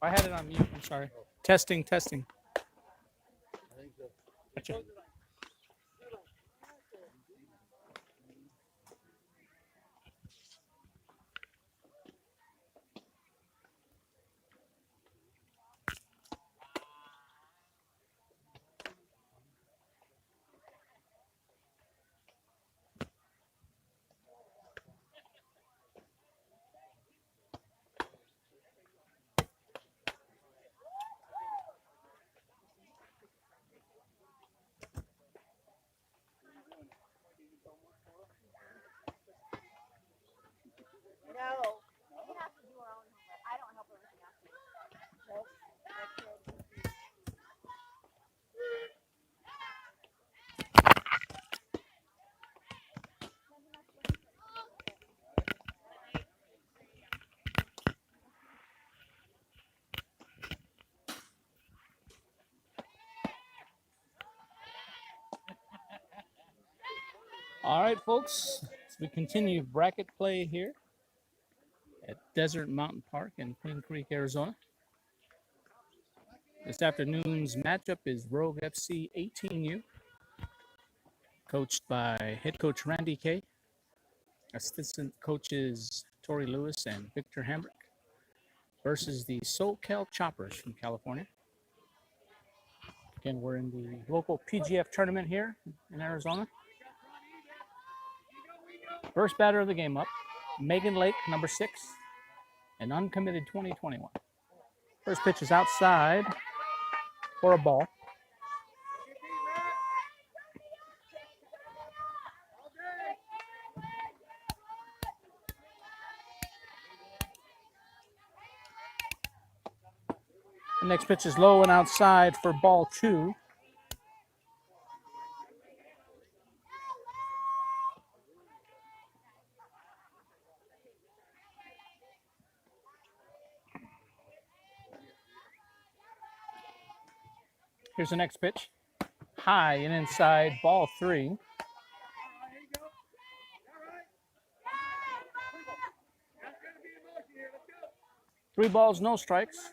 I had it on mute. I'm sorry. Testing, testing. Gotcha. No, we have to do our own homework. I don't help her with nothing. Nope. All right, folks. As we continue bracket play here at Desert Mountain Park in Queen Creek, Arizona. This afternoon's matchup is Rogue FC 18U, coached by head coach Randy Kay, assistant coaches Tori Lewis and Victor Hambrick, versus the SoCal Choppers from California. Again, we're in the local PGF tournament here in Arizona. First batter of the game up, Megan Lake, number 6, an uncommitted 2021. First pitch is outside for a ball. The next pitch is low and outside for ball 2. Here's the next pitch. High and inside, ball 3. Three balls, no strikes.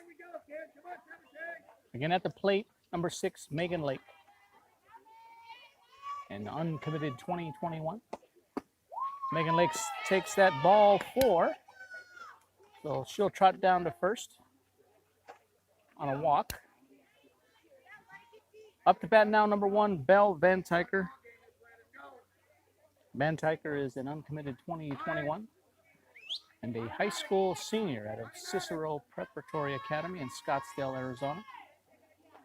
Again at the plate, number 6, Megan Lake. An uncommitted 2021. Megan Lake takes that ball 4. So she'll trot down to first on a walk. Up to bat now, number 1, Belle Van Tyker. Van Tyker is an uncommitted 2021 and a high school senior out of Cicero Preparatory Academy in Scottsdale, Arizona.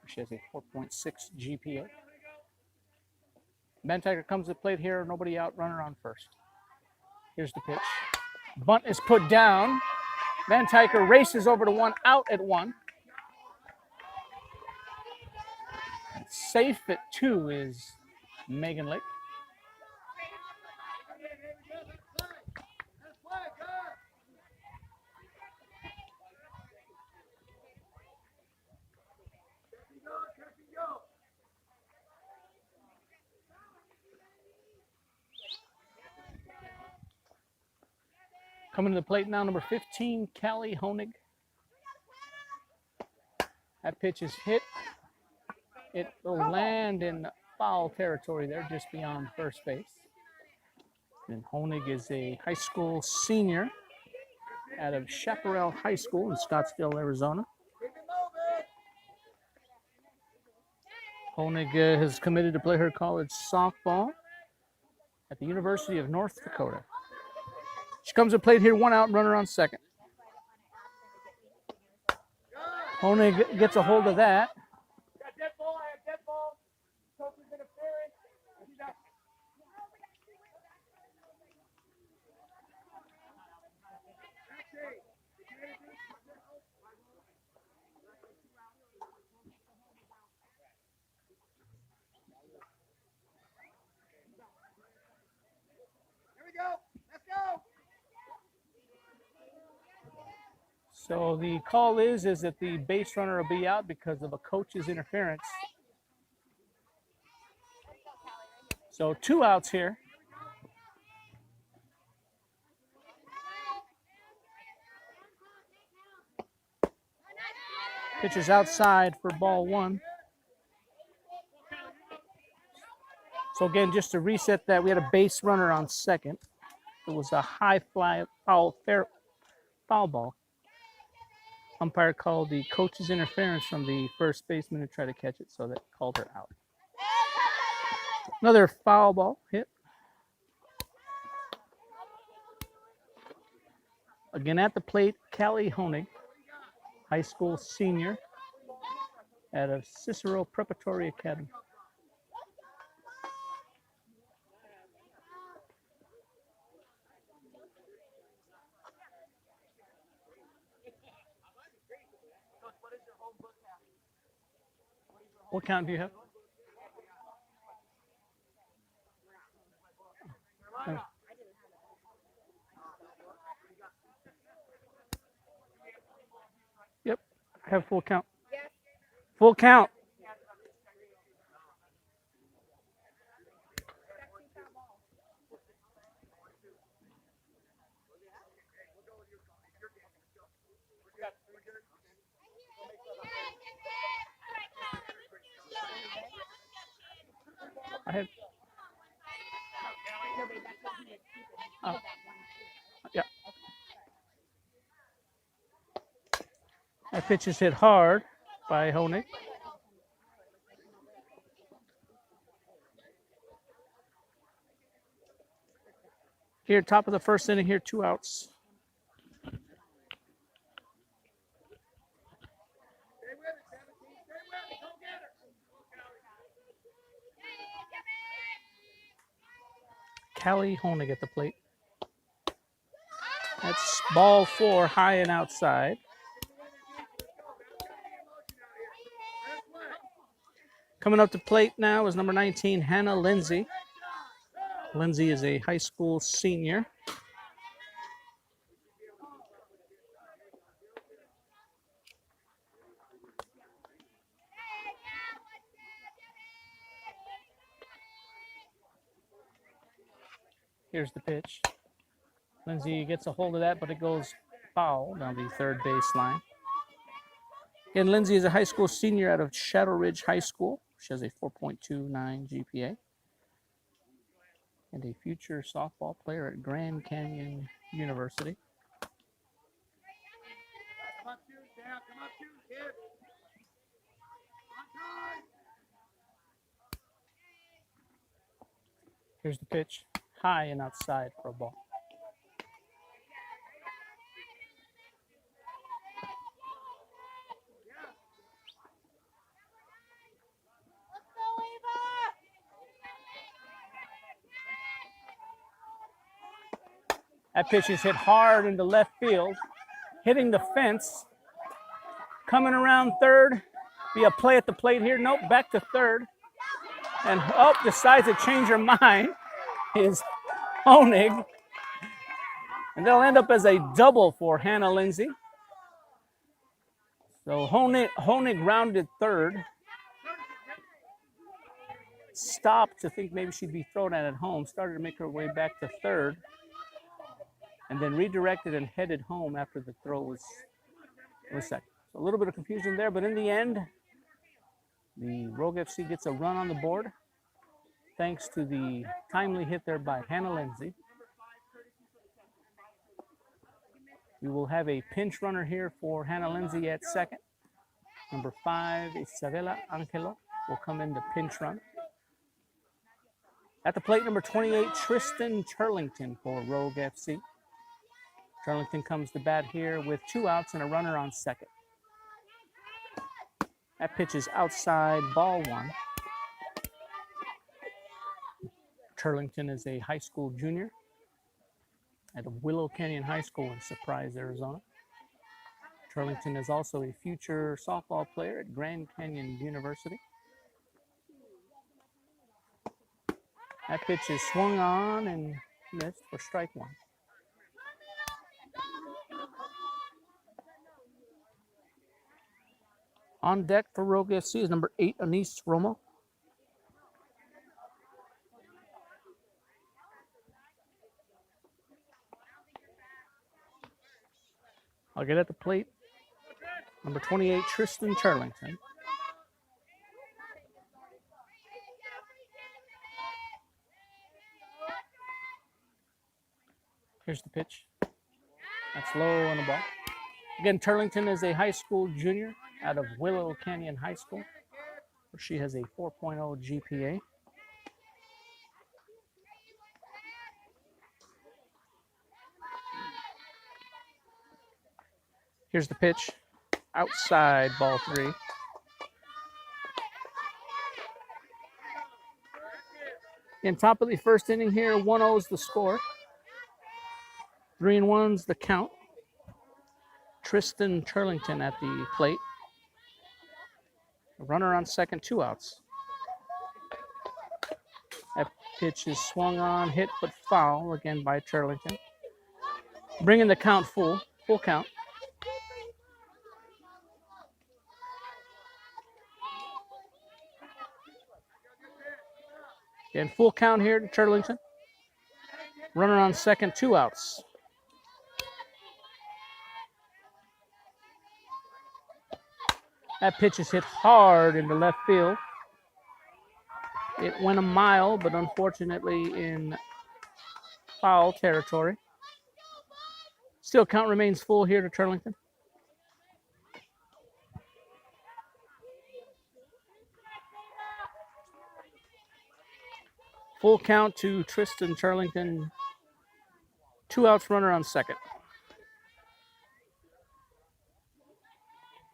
She has a 4.6 GPA. Van Tyker comes to the plate here, nobody out, runner on first. Here's the pitch. Bunt is put down. Van Tyker races over to 1, out at 1. Safe at 2 is Megan Lake. Coming to the plate now, number 15, Callie Honig. That pitch is hit. It will land in foul territory there, just beyond first base. And Honig is a high school senior out of Chaparral High School in Scottsdale, Arizona. Honig has committed to play her college softball at the University of North Dakota. She comes to plate here, 1 out, runner on second. Honig gets a hold of that. So the call is that the base runner will be out because of a coach's interference. So 2 outs here. Pitch is outside for ball one. So again, just to reset that, we had a base runner on second. It was a high fly foul ball. Umpire called the coach's interference from the first baseman to try to catch it, so that called her out. Another foul ball hit. Again at the plate, Callie Honig, high school senior out of Cicero Preparatory Academy. What count do you have? Yep, I have full count. Full count. I had. Oh. Yeah. That pitch is hit hard by Honig. Here, top of the first inning here, 2 outs. Callie Honig at the plate. That's ball 4, high and outside. Coming up to plate now is number 19, Hannah Lindsay. Lindsay is a high school senior. Here's the pitch. Lindsay gets a hold of that, but it goes foul down the third baseline. Again, Lindsay is a high school senior out of Shadow Ridge High School. She has a 4.29 GPA. And a future softball player at Grand Canyon University. Here's the pitch, high and outside for a ball. That pitch is hit hard into left field, hitting the fence. Coming around third, be a play at the plate here. Nope, back to third. And decides to change her mind is Honig. And they'll end up as a double for Hannah Lindsay. So Honig rounded third. Stopped to think maybe she'd be thrown at home. Started to make her way back to third. And then redirected and headed home after the throw was second. So a little bit of confusion there, but in the end, the Rogue FC gets a run on the board thanks to the timely hit there by Hannah Lindsay. We will have a pinch runner here for Hannah Lindsay at second. Number 5, Isabella Angelo, will come in to pinch run. At the plate, number 28, Tristan Turlington for Rogue FC. Turlington comes to bat here with 2 outs and a runner on second. That pitch is outside, ball 1. Turlington is a high school junior at Willow Canyon High School in Surprise, Arizona. Turlington is also a future softball player at Grand Canyon University. That pitch is swung on and missed for strike 1. On deck for Rogue FC is number 8, Anise Romo. I'll get at the plate. Number 28, Tristan Turlington. Here's the pitch. That's low on the ball. Again, Turlington is a high school junior out of Willow Canyon High School, where she has a 4.0 GPA. Here's the pitch. Outside, ball 3. In top of the first inning here, 1-0 is the score. 3-1's the count. Tristan Turlington at the plate. A runner on second, 2 outs. That pitch is swung on, hit, but foul again by Turlington. Bringing the count full count. Again, full count here to Turlington. Runner on second, 2 outs. That pitch is hit hard into left field. It went a mile, but unfortunately in foul territory. Still, count remains full here to Turlington. Full count to Tristan Turlington. 2 outs, runner on second.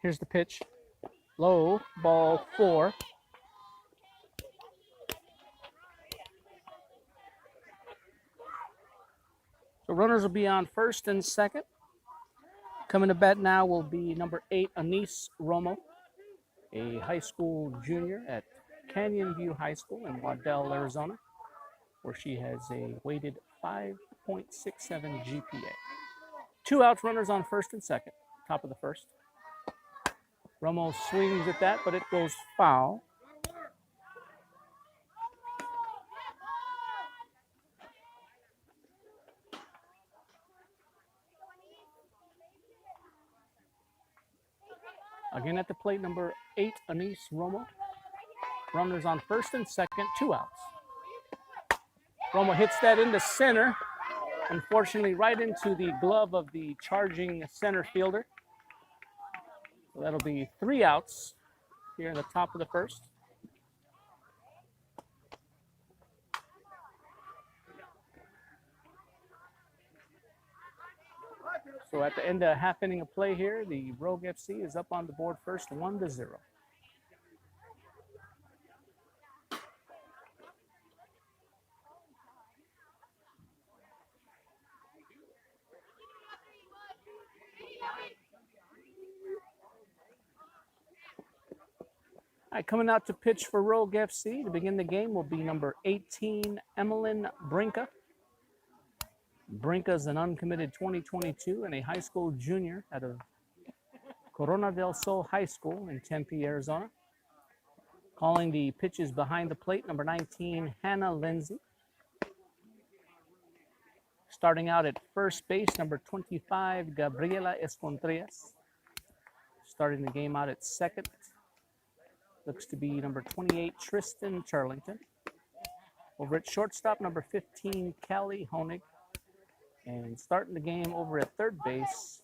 Here's the pitch. Low, ball 4. So runners will be on first and second. Coming to bat now will be number 8, Anise Romo, a high school junior at Canyon View High School in Waddell, Arizona, where she has a weighted 5.67 GPA. 2 outs, runners on first and second. Top of the first. Romo swings at that, but it goes foul. Again at the plate, number 8, Anise Romo. Runners on first and second, 2 outs. Romo hits that into center. Unfortunately, right into the glove of the charging center fielder. So that'll be 3 outs here in the top of the first. So at the end of half inning of play here, the Rogue FC is up on the board first, 1-0. All right, coming out to pitch for Rogue FC to begin the game will be number 18, Emmeline Brinka. Brinka is an uncommitted 2022 and a high school junior out of Corona del Sol High School in Tempe, Arizona. Calling the pitches behind the plate, number 19, Hannah Lindsay. Starting out at first base, number 25, Gabriela Escontrias. Starting the game out at second, looks to be number 28, Tristan Turlington. Over at shortstop, number 15, Callie Honig. And starting the game over at third base,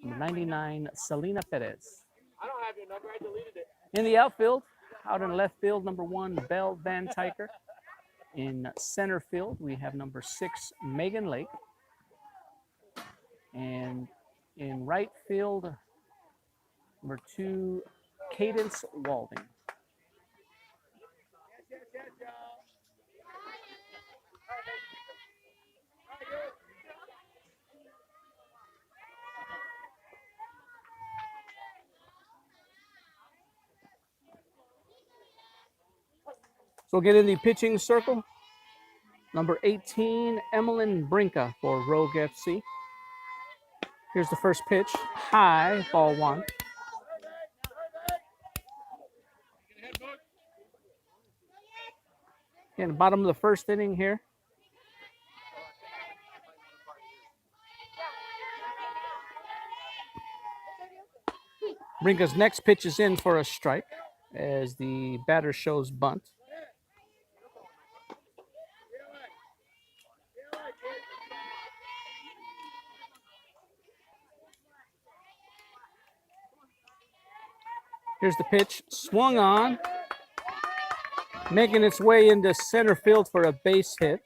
number 99, Selena Perez. I don't have your number. I deleted it. In the outfield, out in left field, number 1, Belle Van Tyker. In center field, we have number 6, Megan Lake. And in right field, number 2, Cadence Walding. So we'll get in the pitching circle. Number 18, Emmeline Brinka for Rogue FC. Here's the first pitch. High, ball 1. In the bottom of the first inning here. Brinka's next pitch is in for a strike as the batter shows bunt. Here's the pitch, swung on, making its way into center field for a base hit.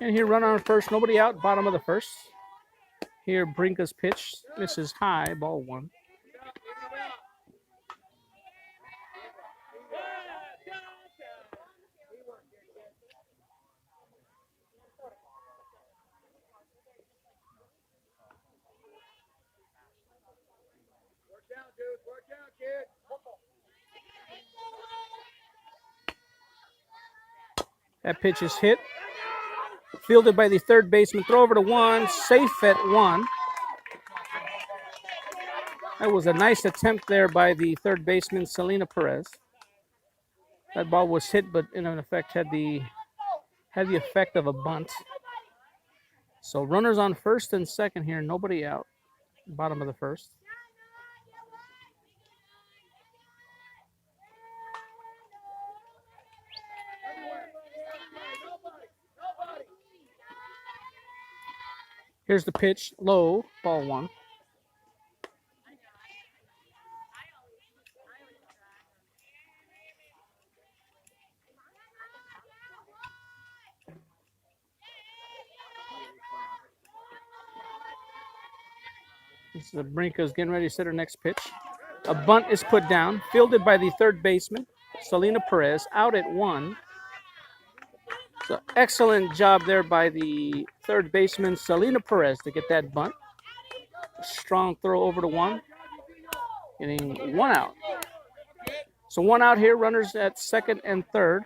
And here, runner on first, nobody out, bottom of the first. Here, Brinka's pitch misses high, ball one. That pitch is hit. Fielded by the third baseman. Throw over to one. Safe at one. That was a nice attempt there by the third baseman, Selena Perez. That ball was hit, but in effect had the effect of a bunt. So runners on first and second here. Nobody out. Bottom of the first. Here's the pitch, low, ball one. This is the Brinka's getting ready to set her next pitch. A bunt is put down, fielded by the third baseman, Selena Perez, out at one. So excellent job there by the third baseman, Selena Perez, to get that bunt. A strong throw over to one, getting one out. So one out here, runners at second and third.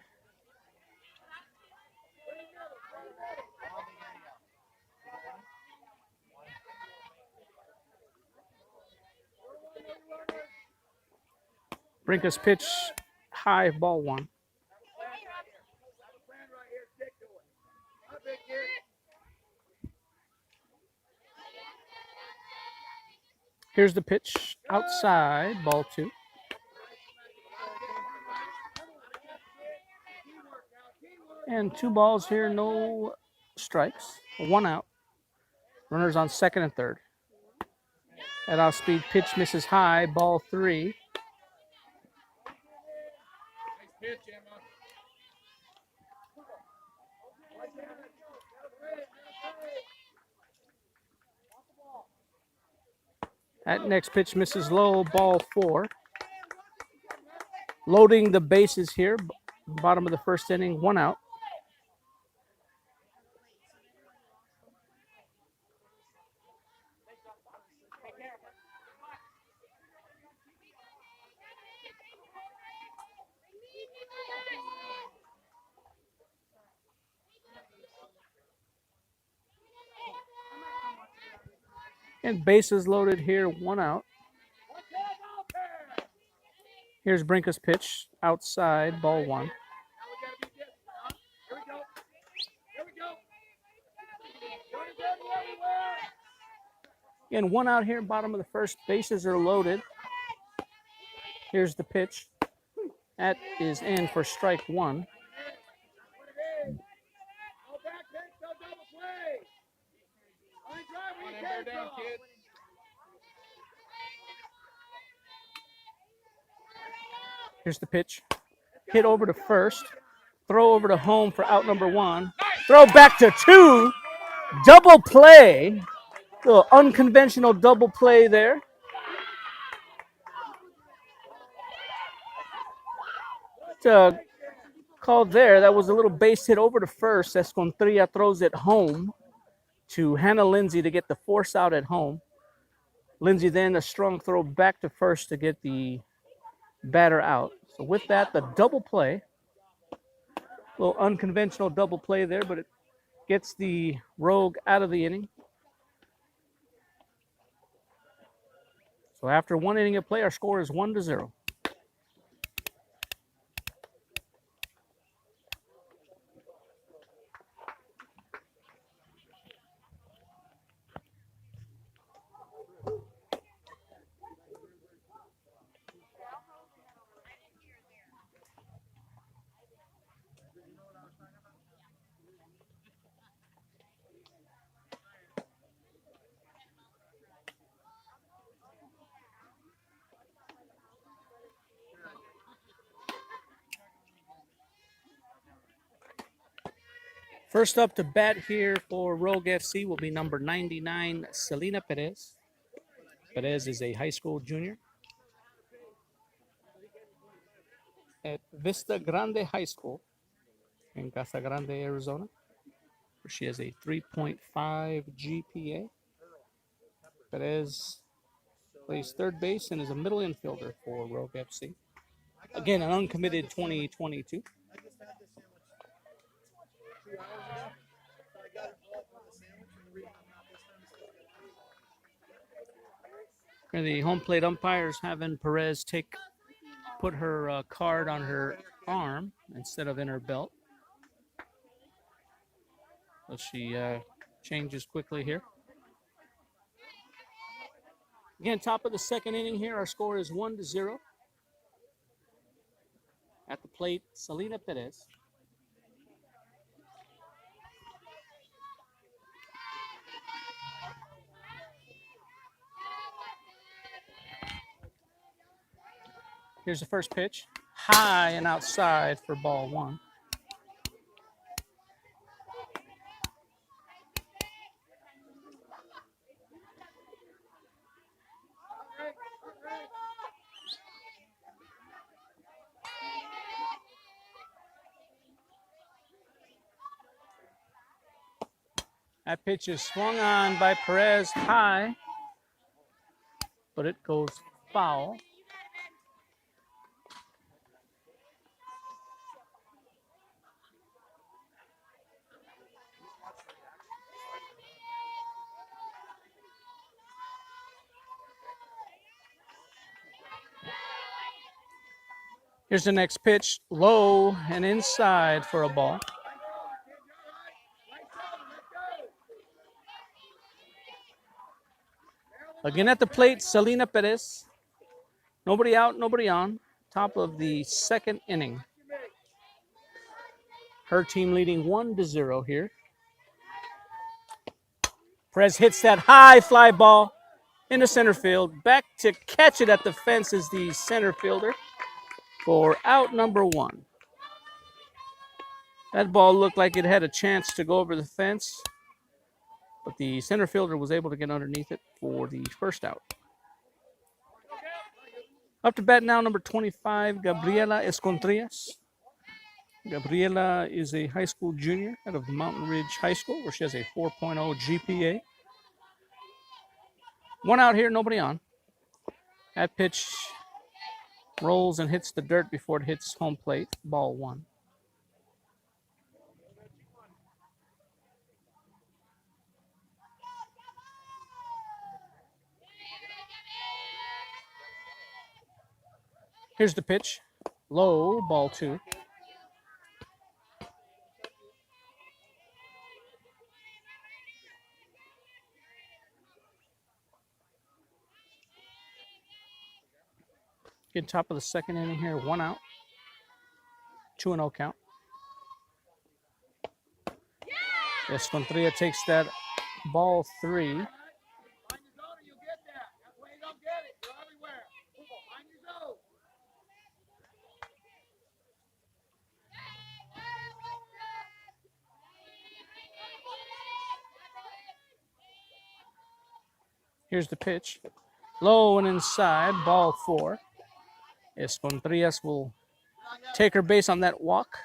Brinka's pitch, high, ball one. Here's the pitch, outside, ball two. And 2 balls here, no strikes, 1 out. Runners on second and third. That off-speed pitch misses high, ball 3. That next pitch misses low, ball 4. Loading the bases here, bottom of the first inning, 1 out. And bases loaded here, 1 out. Here's Brinka's pitch, outside, ball 1. Again, 1 out here, bottom of the first, bases are loaded. Here's the pitch. That is in for strike 1. Here's the pitch. Hit over to first. Throw over to home for out number 1. Throw back to 2. Double play. Little unconventional double play there. Called there. That was a little base hit over to first. Escontria throws it home to Hannah Lindsay to get the force out at home. Lindsay then a strong throw back to first to get the batter out. So with that, the double play. A little unconventional double play there, but it gets the Rogue out of the inning. So after 1 inning of play, our score is 1-0. First up to bat here for Rogue FC will be number 99, Selena Perez. Perez is a high school junior at Vista Grande High School in Casa Grande, Arizona, where she has a 3.5 GPA. Perez plays third base and is a middle infielder for Rogue FC. Again, an uncommitted 2022. And the home plate umpires having Perez put her card on her arm instead of in her belt. So she changes quickly here. Again, top of the second inning here. Our score is 1-0. At the plate, Selena Perez. Here's the first pitch. High and outside for ball one. That pitch is swung on by Perez high, but it goes foul. Here's the next pitch, low and inside for a ball. Again at the plate, Selena Perez. Nobody out, nobody on. Top of the second inning. Her team leading 1-0 here. Perez hits that high fly ball into center field. Back to catch it at the fence is the center fielder for out number one. That ball looked like it had a chance to go over the fence, but the center fielder was able to get underneath it for the first out. Up to bat now, number 25, Gabriela Escontrias. Gabriela is a high school junior out of Mountain Ridge High School, where she has a 4.0 GPA. One out here, nobody on. That pitch rolls and hits the dirt before it hits home plate, ball one. Here's the pitch. Low, ball two. Get top of the second inning here, one out. 2-0 count. Escontria takes that ball three. Here's the pitch. Low and inside, ball four. Escontrias will take her base on that walk.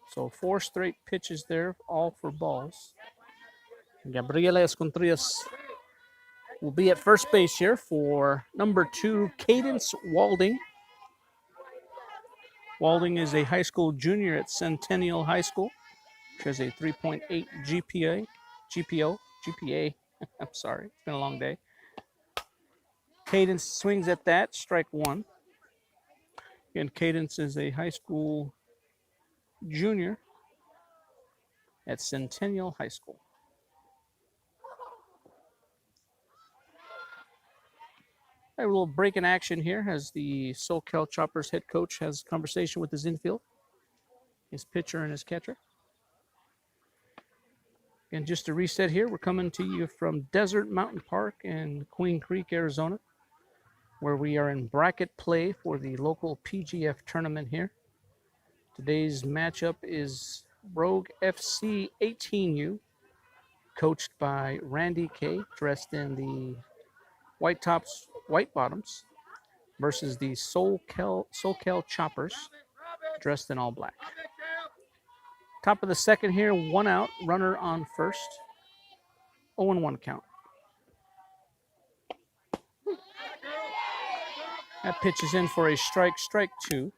So 4 straight pitches there, all for balls. Gabriela Escontrillas will be at first base here for number 2, Cadence Walding. Walding is a high school junior at Centennial High School, which has a 3.8 GPA. I'm sorry, it's been a long day. Cadence swings at that, strike 1. Again, Cadence is a high school junior at Centennial High School. A little break in action here as the SoCal Choppers head coach has a conversation with his infield, his pitcher and his catcher. And just to reset here, we're coming to you from Desert Mountain Park in Queen Creek, Arizona, where we are in bracket play for the local PGF tournament here. Today's matchup is Rogue FC 18U, coached by Randy K, dressed in the white tops, white bottoms, versus the SoCal Choppers, dressed in all black. Top of the second here, 1 out, runner on first. 0-1 count. That pitch is in for a strike 2.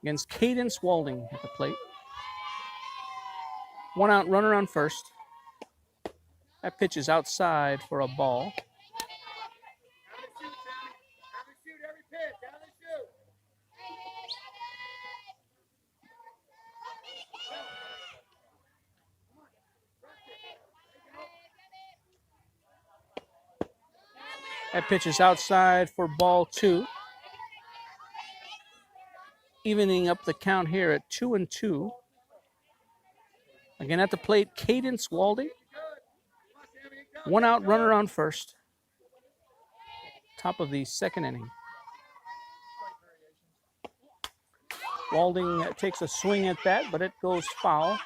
Against Cadence Walding at the plate. 1 out, runner on first. That pitch is outside for a ball. That pitch is outside for ball 2. Evening up the count here at 2-2. Again at the plate, Cadence Walding. 1 out, runner on first. Top of the second inning. Walding takes a swing at that, but it goes foul.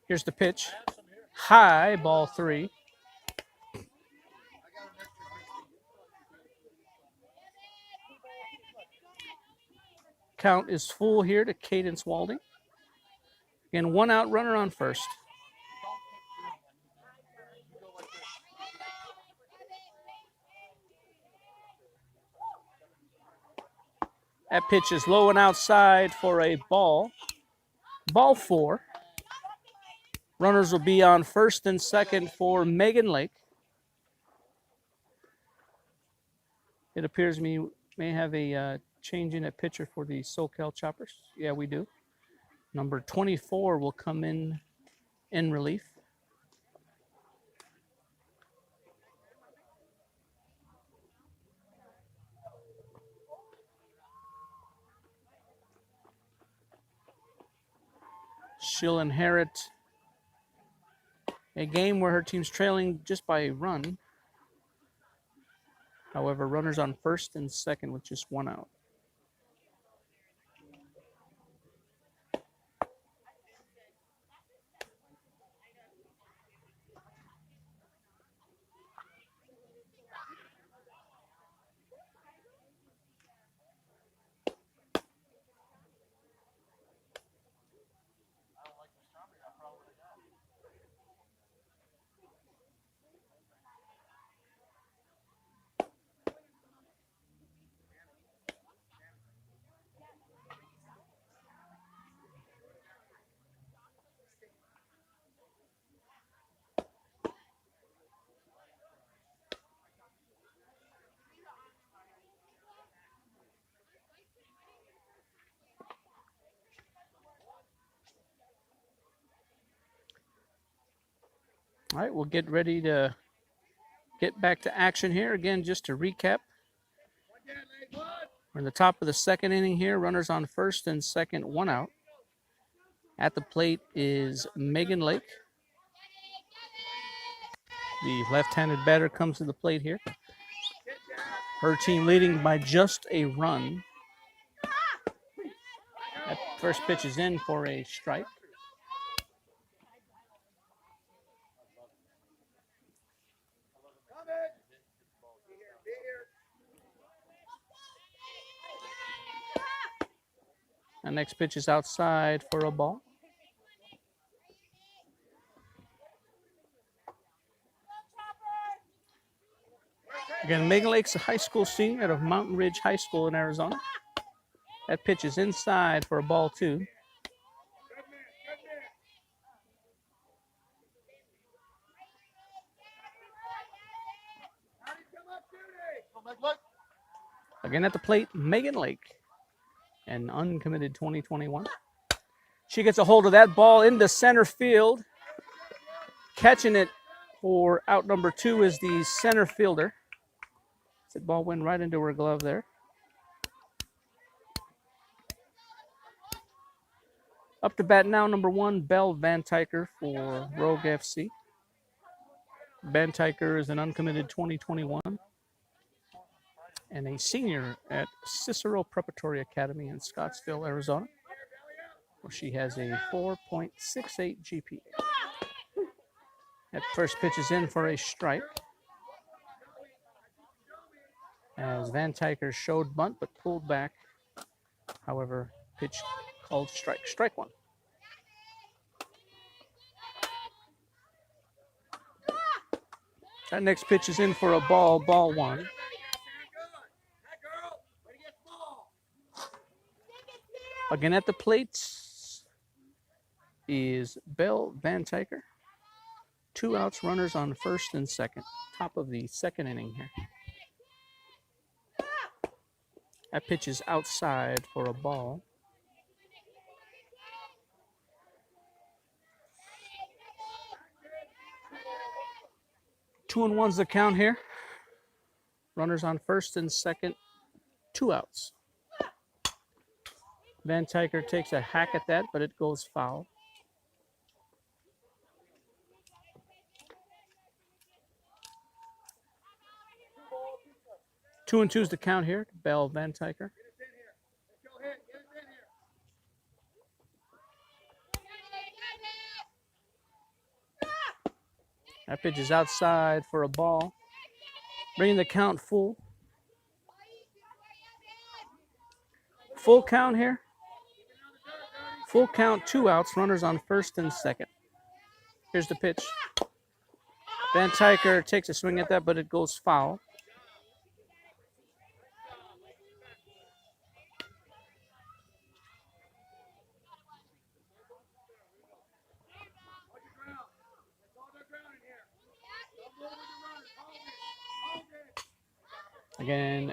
Here's the pitch. High, ball 3. Count is full here to Cadence Walding. Again, 1 out, runner on first. That pitch is low and outside for a ball. Ball 4. Runners will be on first and second for Megan Lake. It appears we may have a change in at pitcher for the SoCal Choppers. Yeah, we do. Number 24 will come in relief. She'll inherit a game where her team's trailing just by a run. However, runners on first and second with just 1 out. All right, we'll get ready to get back to action here. Again, just to recap, we're in the top of the second inning here. Runners on first and second, 1 out. At the plate is Megan Lake. The left-handed batter comes to the plate here. Her team leading by just a run. First pitch is in for a strike. The next pitch is outside for a ball. Again, Megan Lake's a high school senior out of Mountain Ridge High School in Arizona. That pitch is inside for a ball 2. Again at the plate, Megan Lake, an uncommitted 2021. She gets a hold of that ball into center field. Catching it for out number 2 is the center fielder. That ball went right into her glove there. Up to bat now, number 1, Belle Van Tyker for Rogue FC. Van Tyker is an uncommitted 2021 and a senior at Cicero Preparatory Academy in Scottsdale, Arizona, where she has a 4.68 GPA. That first pitch is in for a strike. As Van Tyker showed bunt but pulled back. However, pitch called strike. Strike 1. That next pitch is in for a ball. Ball 1. Again at the plate is Belle Van Tyker. 2 outs, runners on first and second. Top of the second inning here. That pitch is outside for a ball. Two and one's the count here. Runners on first and second. 2 outs. Van Tyker takes a hack at that, but it goes foul. Two and two's the count here. Belle Van Tyker. That pitch is outside for a ball. Bringing the count full. Full count here. Full count, 2 outs, runners on first and second. Here's the pitch. Van Tyker takes a swing at that, but it goes foul. Again,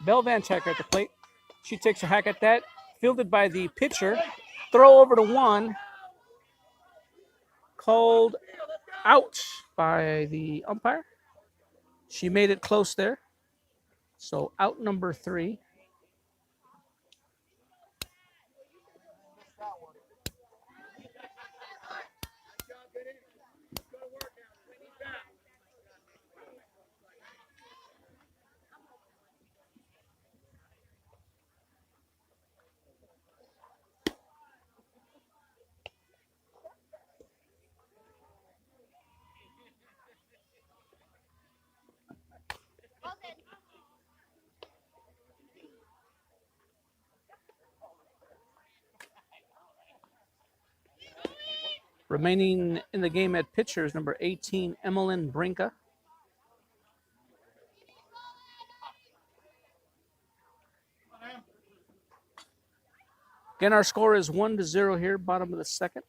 Belle Van Tyker at the plate. She takes a hack at that. Fielded by the pitcher. Throw over to 1. Called out by the umpire. She made it close there. So out number 3. Remaining in the game at pitcher is number 18, Emmeline Brinka. Again, our score is 1-0 here, bottom of the second.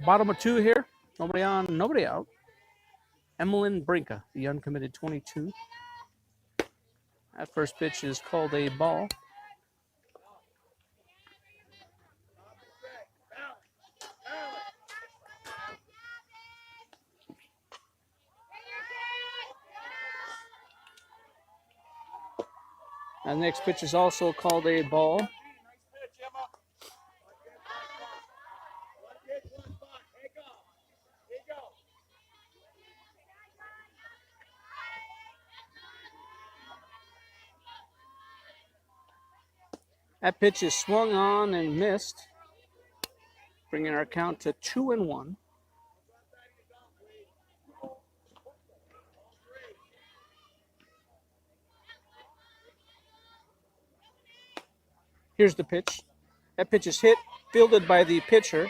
Bottom of 2 here. Nobody on, nobody out. Emmeline Brinka, the uncommitted 22. That first pitch is called a ball. The next pitch is also called a ball. Nice pitch, Emma. One pitch, one spot. Take off. Here you go. That pitch is swung on and missed, bringing our count to 2-1. Here's the pitch. That pitch is hit, fielded by the pitcher.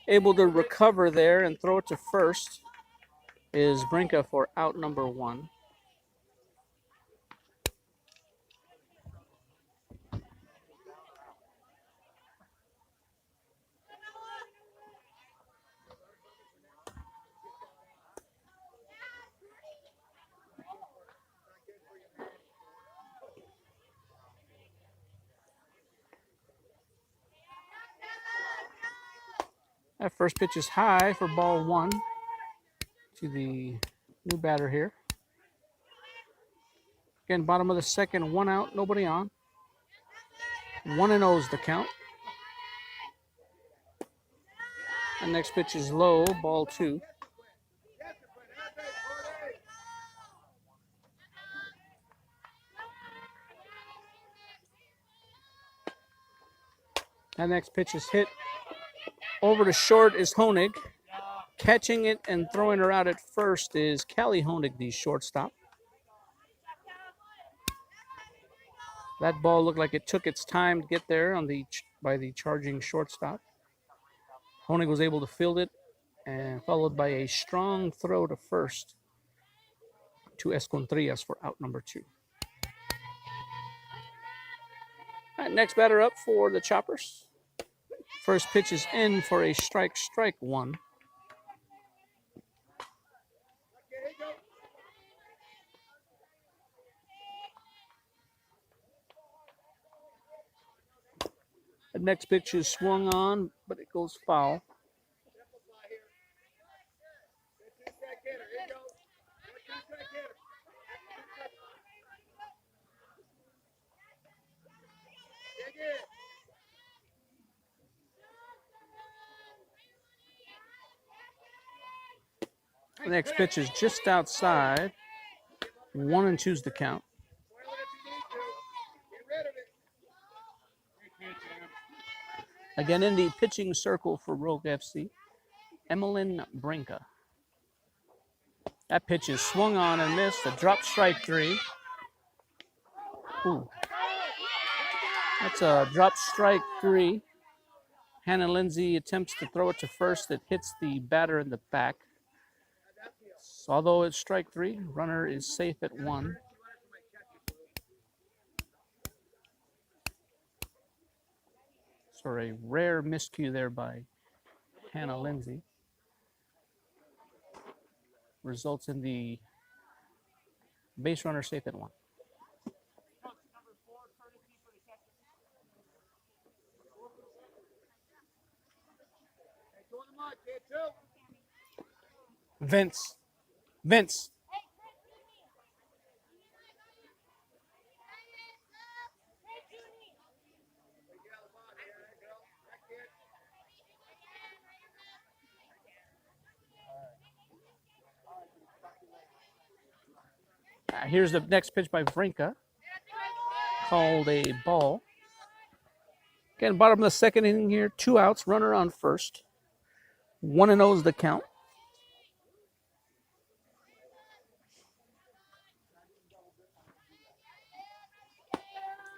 Able to recover there and throw it to first is Brinka for out number 1. That first pitch is high for ball 1 to the new batter here. Again, bottom of the second, 1 out, nobody on. 1-0 is the count. And next pitch is low, ball 2. That next pitch is hit over to short is Honig. Catching it and throwing her out at first is Callie Honig, the shortstop. That ball looked like it took its time to get there by the charging shortstop. Honig was able to field it, and followed by a strong throw to first to Escontrillas for out number 2. All right, next batter up for the Choppers. First pitch is in for a strike 1. The next pitch is swung on, but it goes foul. The next pitch is just outside. 1-2 is the count. Again, in the pitching circle for Rogue FC, Emmeline Brinka. That pitch is swung on and missed. A drop strike 3. Ooh. That's a drop strike 3. Hannah Lindsay attempts to throw it to first. It hits the batter in the back. So although it's strike 3, runner is safe at 1. So a rare miscue there by Hannah Lindsay results in the base runner safe at 1. Vince. Here's the next pitch by Brinka, called a ball. Again, bottom of the second inning here, 2 outs, runner on first. 1-0 is the count.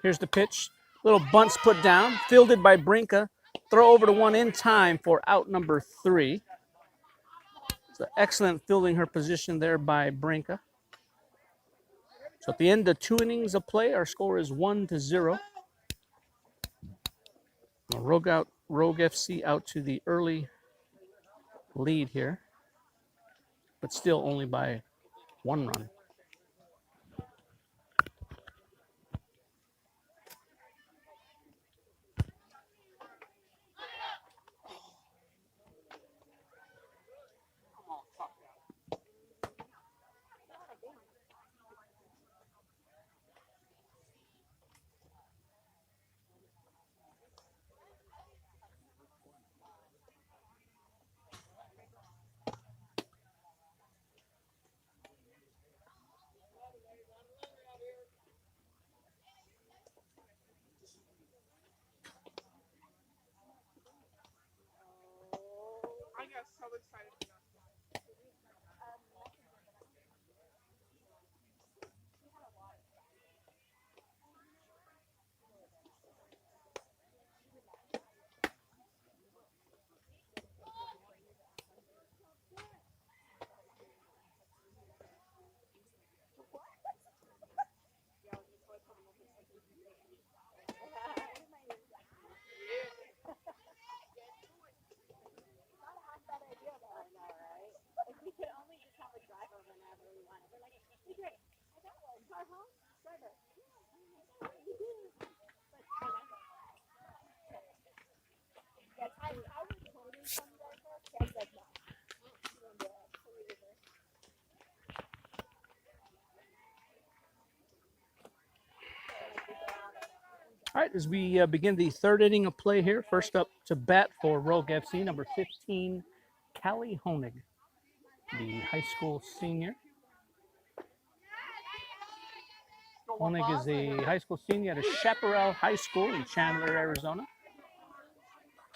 Here's the pitch. Little bunts put down, fielded by Brinka. Throw over to 1 in time for out number 3. So excellent fielding her position there by Brinka. So at the end of 2 innings of play, our score is 1-0. Rogue FC out to the early lead here, but still only by 1 run. We could only just have a driver whenever we wanted. We're like, hey, great. I got one. Car home? Driver. You do. But whatever. Yeah, I would totally come driver. Dad's like, no. You don't do it. Totally reverse. All right, as we begin the third inning of play here, first up to bat for Rogue FC, number 15, Callie Honig, the high school senior. Honig is a high school senior at Chaparral High School in Chandler, Arizona.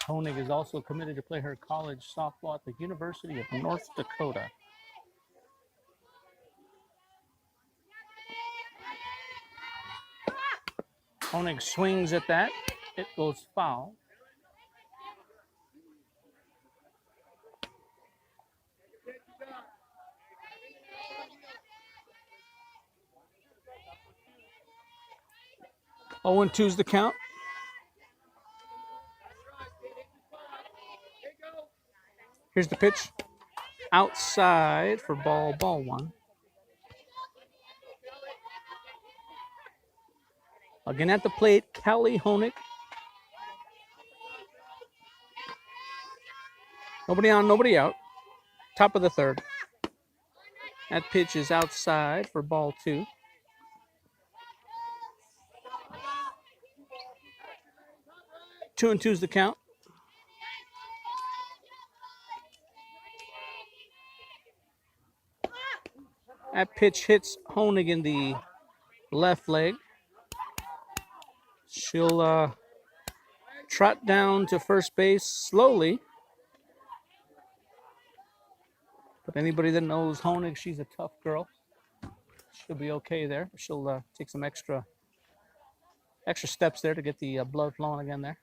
Honig is also committed to play her college softball at the University of North Dakota. Honig swings at that. It goes foul. Oh, and 2's the count. Here's the pitch. Outside for ball one. Again at the plate, Callie Honig. Nobody on, nobody out. Top of the third. That pitch is outside for ball 2. Two and 2's the count. That pitch hits Honig in the left leg. She'll trot down to first base slowly. But anybody that knows Honig, she's a tough girl. She'll be okay there. She'll take some extra steps there to get the blood flowing again there.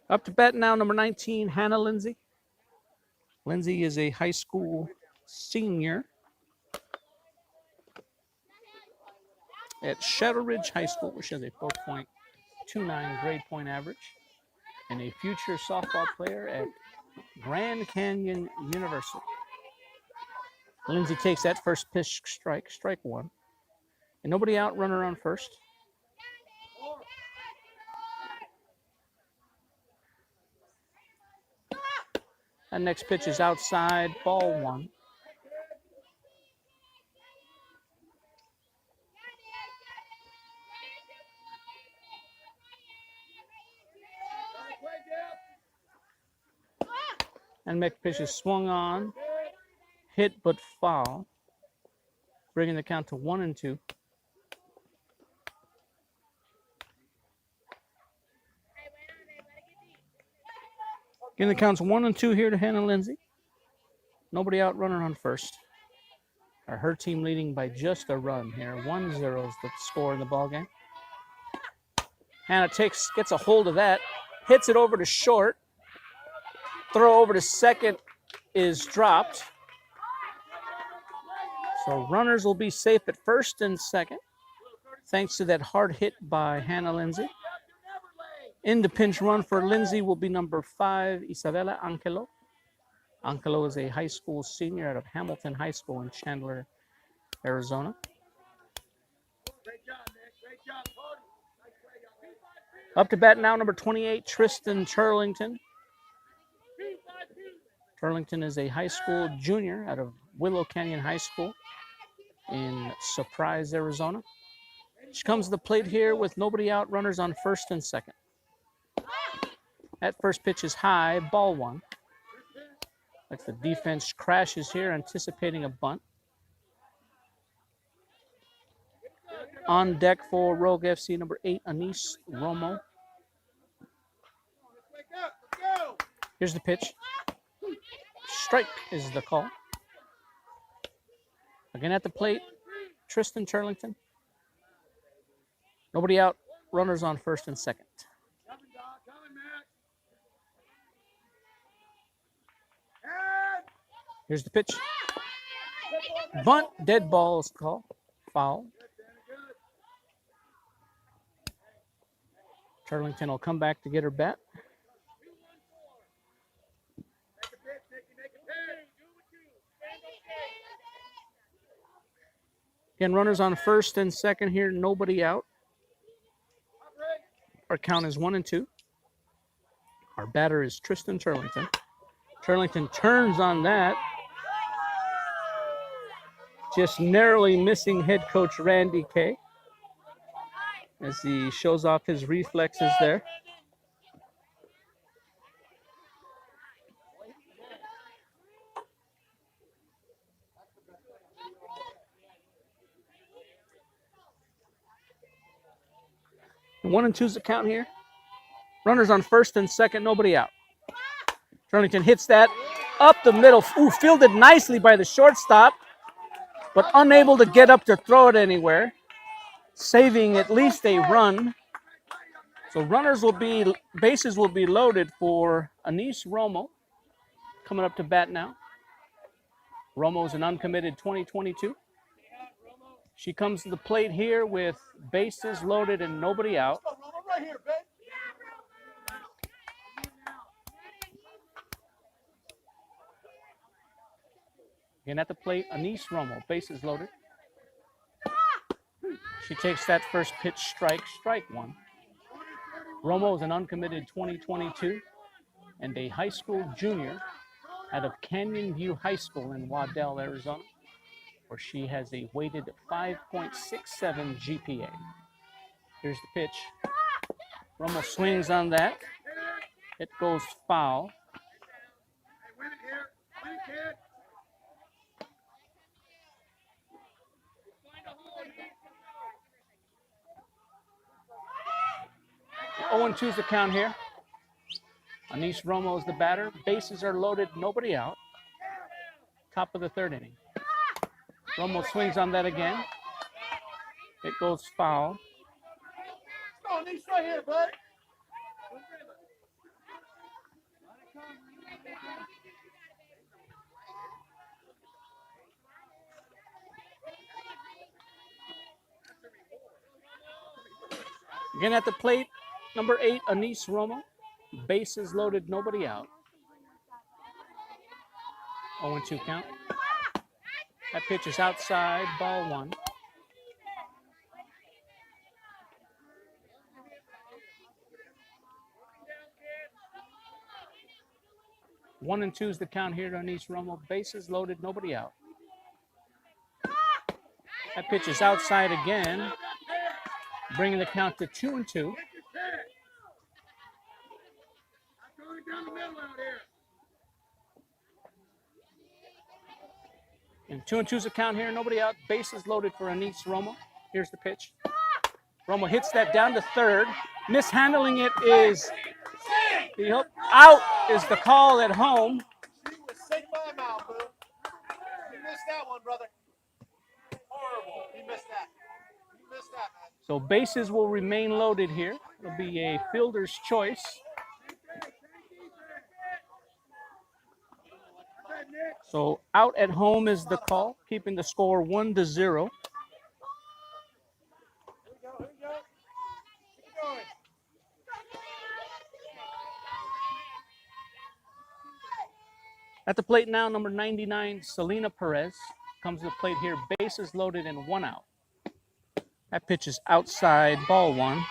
Up to bat now, number 19, Hannah Lindsay. Lindsay is a high school senior at Shadow Ridge High School, where she has a 4.29 grade point average, and a future softball player at Grand Canyon University. Lindsay takes that first pitch strike 1. And nobody out, runner on first. That next pitch is outside, ball 1. And next pitch is swung on, hit but foul, bringing the count to 1 and 2. Again, the count's 1 and 2 here to Hannah Lindsay. Nobody out, runner on first. Her team leading by just a run here. 1-0 is the score in the ballgame. Hannah gets a hold of that, hits it over to short. Throw over to second is dropped. So runners will be safe at first and second, thanks to that hard hit by Hannah Lindsay. In the pinch run for Lindsay will be number 5, Isabella Angelo. Angelo is a high school senior out of Hamilton High School in Chandler, Arizona. Up to bat now, number 28, Tristan Turlington. Turlington is a high school junior out of Willow Canyon High School in Surprise, Arizona. She comes to the plate here with nobody out, runners on first and second. That first pitch is high, ball 1. Like the defense crashes here, anticipating a bunt. On deck for Rogue FC, number 8, Anise Romo. Here's the pitch. Strike is the call. Again at the plate, Tristan Turlington. Nobody out. Runners on first and second. Coming, Doc. Coming, Matt. Here's the pitch. Bunt, dead ball is called. Foul. Turlington will come back to get her bat. Again, runners on first and second here. Nobody out. Our count is 1-2. Our batter is Tristan Turlington. Turlington turns on that. Just narrowly missing head coach Randy Kay as he shows off his reflexes there. And 1-2's the count here. Runners on first and second, nobody out. Turlington hits that up the middle. Ooh, fielded nicely by the shortstop, but unable to get up to throw it anywhere, saving at least a run. So bases will be loaded for Anise Romo coming up to bat now. Romo's an uncommitted 2022. She comes to the plate here with bases loaded and nobody out. Right here, babe. Again at the plate, Anise Romo, bases loaded. She takes that first pitch strike one. Romo is an uncommitted 2022 and a high school junior out of Canyon View High School in Waddell, Arizona, where she has a weighted 5.67 GPA. Here's the pitch. Romo swings on that. It goes foul. Hey, win it here. Win it, kid. 0-2's the count here. Anise Romo is the batter. Bases are loaded, nobody out. Top of the third inning. Romo swings on that again. It goes foul. Come on, Nice, right here, bud. Again at the plate, number 8, Anise Romo. Bases loaded, nobody out. 0-2 count. That pitch is outside, ball 1. One and 2's the count here to Anise Romo. Bases loaded, nobody out. That pitch is outside again, bringing the count to 2-2. I'm throwing it down the middle out here. And 2-2's the count here, nobody out. Bases loaded for Anise Romo. Here's the pitch. Romo hits that down to third. Mishandling it is out is the call at home. She was sick by a mile, boo. You missed that one, brother. Horrible. You missed that. You missed that, man. So bases will remain loaded here. It'll be a fielder's choice. So out at home is the call, keeping the score 1-0. Here we go. Here we go. Keep going. At the plate now, number 99, Selena Perez, comes to the plate here. Bases loaded and 1 out. That pitch is outside, ball 1.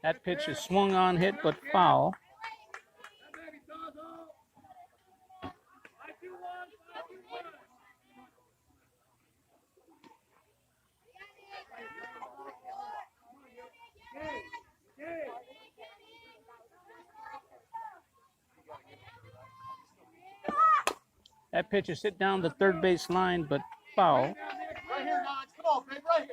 That pitch is swung on, hit, but foul. That pitch is hit down the third base line, but foul. Right here, Nodge. Come on, babe. Right here.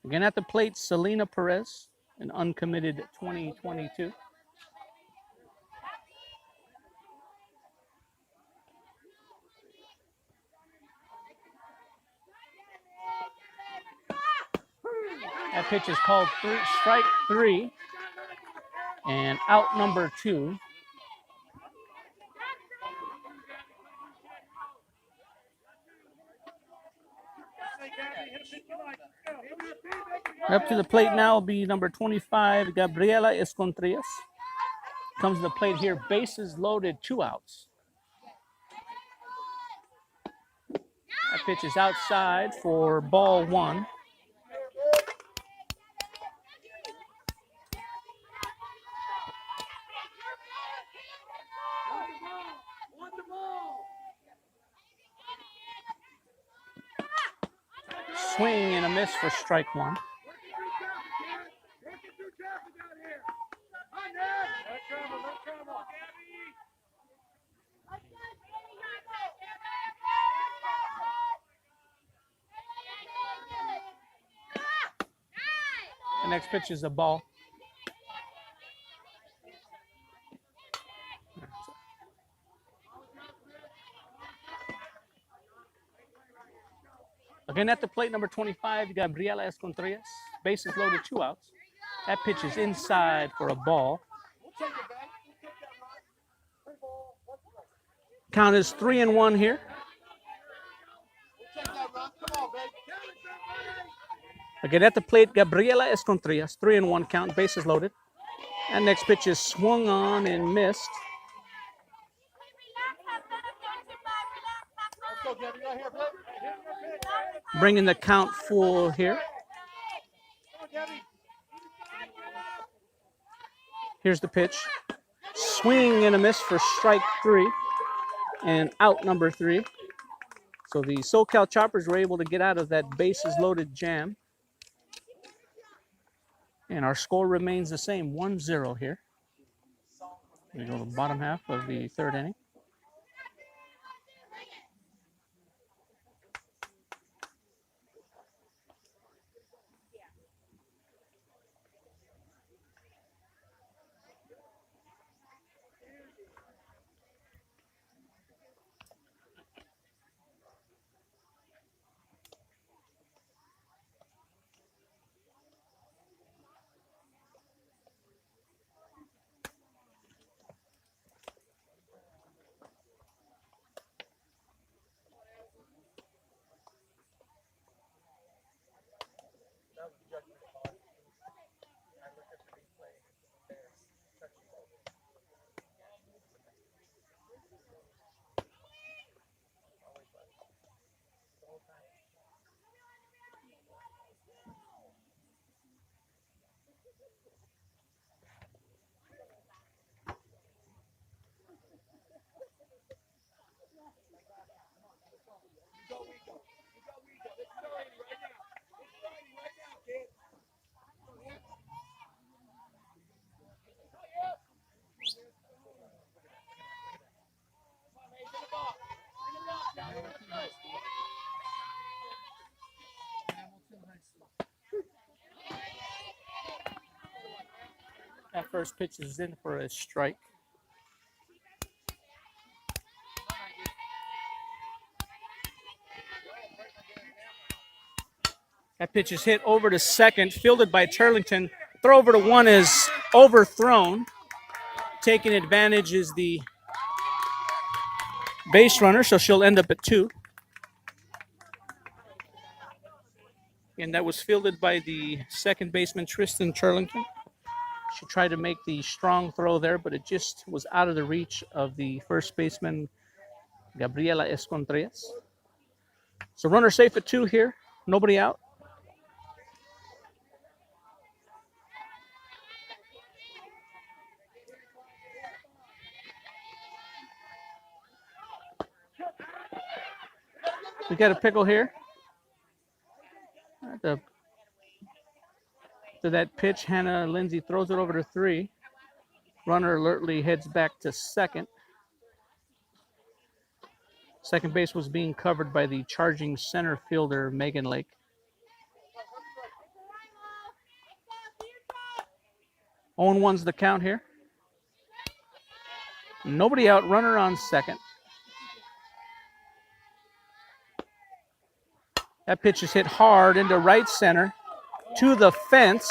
Again at the plate, Selena Perez, an uncommitted 2022. That pitch is called strike 3 and out number 2. Up to the plate now will be number 25, Gabriela Escontrias. Comes to the plate here, bases loaded, 2 outs. That pitch is outside for ball 1. Swing and a miss for strike 1. The next pitch is a ball. Again at the plate, number 25, Gabriela Escontrias. Bases loaded, 2 outs. That pitch is inside for a ball. Count is 3-1 here. Again at the plate, Gabriela Escontrias, 3-1 count, bases loaded. And next pitch is swung on and missed. Bringing the count full here. Here's the pitch. Swing and a miss for strike 3 and out number 3. So the SoCal Choppers were able to get out of that bases loaded jam. And our score remains the same, 1-0 here. We go to the bottom half of the third inning. That first pitch is in for a strike. That pitch is hit over to second, fielded by Turlington. Throw over to 1 is overthrown. Taking advantage is the base runner, so she'll end up at 2. And that was fielded by the second baseman, Tristan Turlington. She tried to make the strong throw there, but it just was out of the reach of the first baseman, Gabriela Escontrias. So runner safe at 2 here. Nobody out. We got a pickle here. The After that pitch, Hannah Lindsay throws it over to three. Runner alertly heads back to second. Second base was being covered by the charging center fielder, Megan Lake. 0-1's the count here. Nobody out, runner on second. That pitch is hit hard into right center to the fence.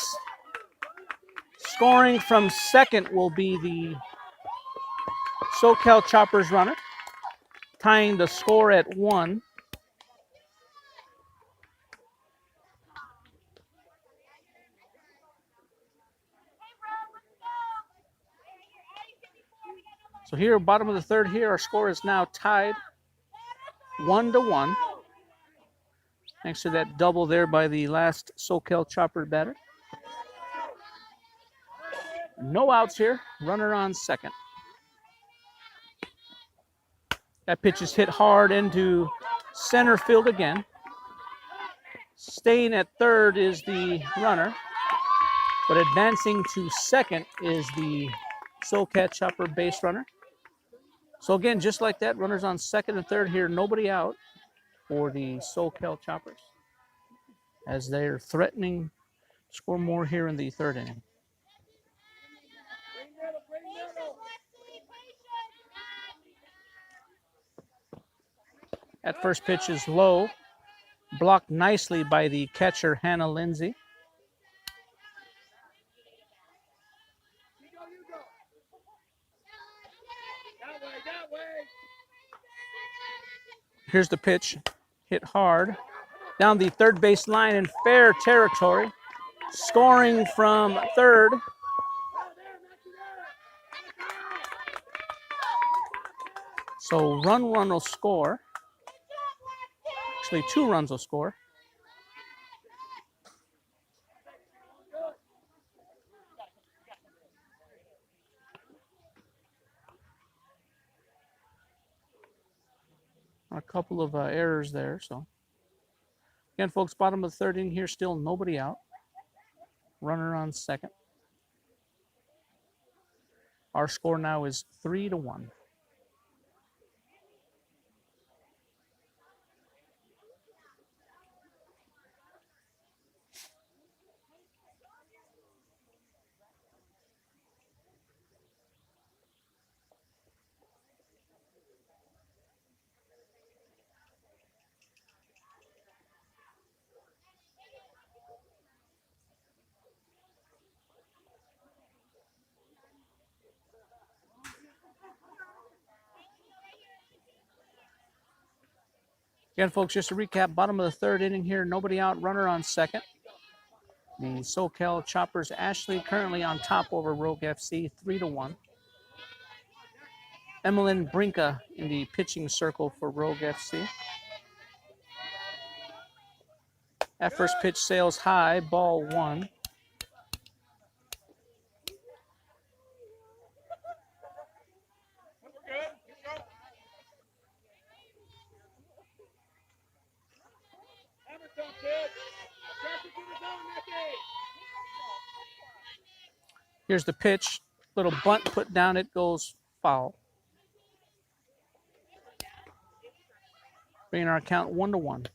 Scoring from second will be the SoCal Choppers runner, tying the score at 1. So here, bottom of the third here, our score is now tied 1-1. Thanks to that double there by the last SoCal Chopper batter. No outs here, runner on second. That pitch is hit hard into center field again. Staying at third is the runner, but advancing to second is the SoCal Chopper base runner. So again, just like that, runners on second and third here, nobody out for the SoCal Choppers as they're threatening to score more here in the third inning. That first pitch is low, blocked nicely by the catcher, Hannah Lindsay. Here's the pitch, hit hard down the third base line in fair territory. Scoring from third. So run one will score. Actually, 2 runs will score. A couple of errors there. So again, folks, bottom of the third inning here, still nobody out. Runner on second. Our score now is 3-1. Again, folks, just to recap, bottom of the third inning here, nobody out, runner on second. The SoCal Choppers, Ashley, currently on top over Rogue FC, 3-1. Emmeline Brinka in the pitching circle for Rogue FC. That first pitch sails high, ball 1. Here's the pitch. Little bunt put down. It goes foul. Bringing our count 1-1.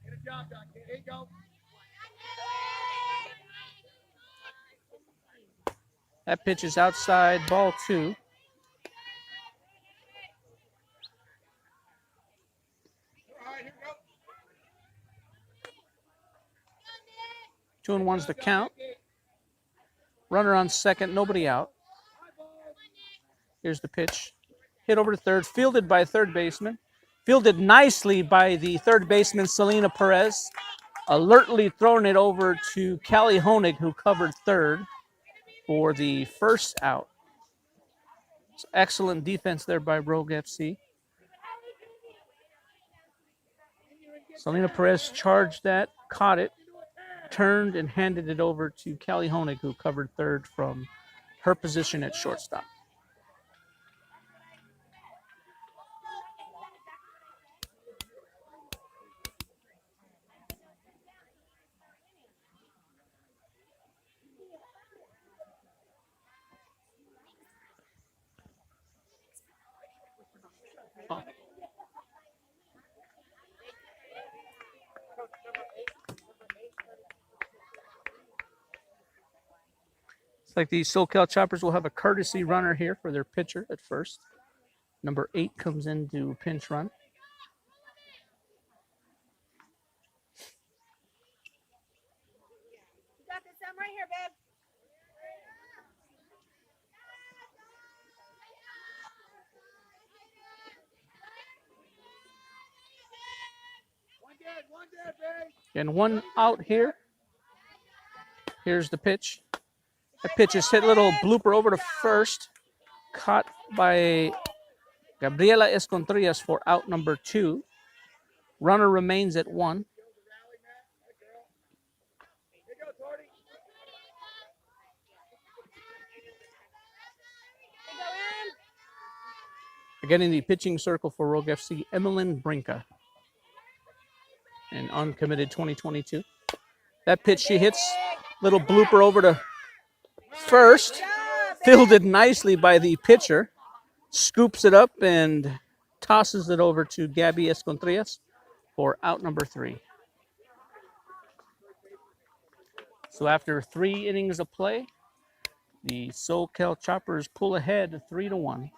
Get a job done. Here you go. That pitch is outside, ball 2. All right, here we Two go. and one's the count. Runner on second, nobody out. Here's the pitch. Hit over to third, fielded by third baseman. Fielded nicely by the third baseman, Selena Perez. Alertly throwing it over to Callie Honig, who covered third for the first out. It's excellent defense there by Rogue FC. Selena Perez charged that, caught it, turned and handed it over to Callie Honig, who covered third from her position at shortstop. Oh. It's like the SoCal Choppers will have a courtesy runner here for their pitcher at first. Number 8 comes in to pinch run. You got this, I'm right here, babe. One dead, babe. And one out here. Here's the pitch. The pitch is hit a little blooper over to first. Caught by Gabriela Escontrias for out number 2. Runner remains at 1. Here you go, Torty. Hey, go, Aaron. Again in the pitching circle for Rogue FC, Emelyn Brinca. An uncommitted 2022. That pitch she hits, little blooper over to first. Fielded nicely by the pitcher. Scoops it up and tosses it over to Gabby Escontrias for out number 3. So after 3 innings of play, the SoCal Choppers pull ahead 3-1.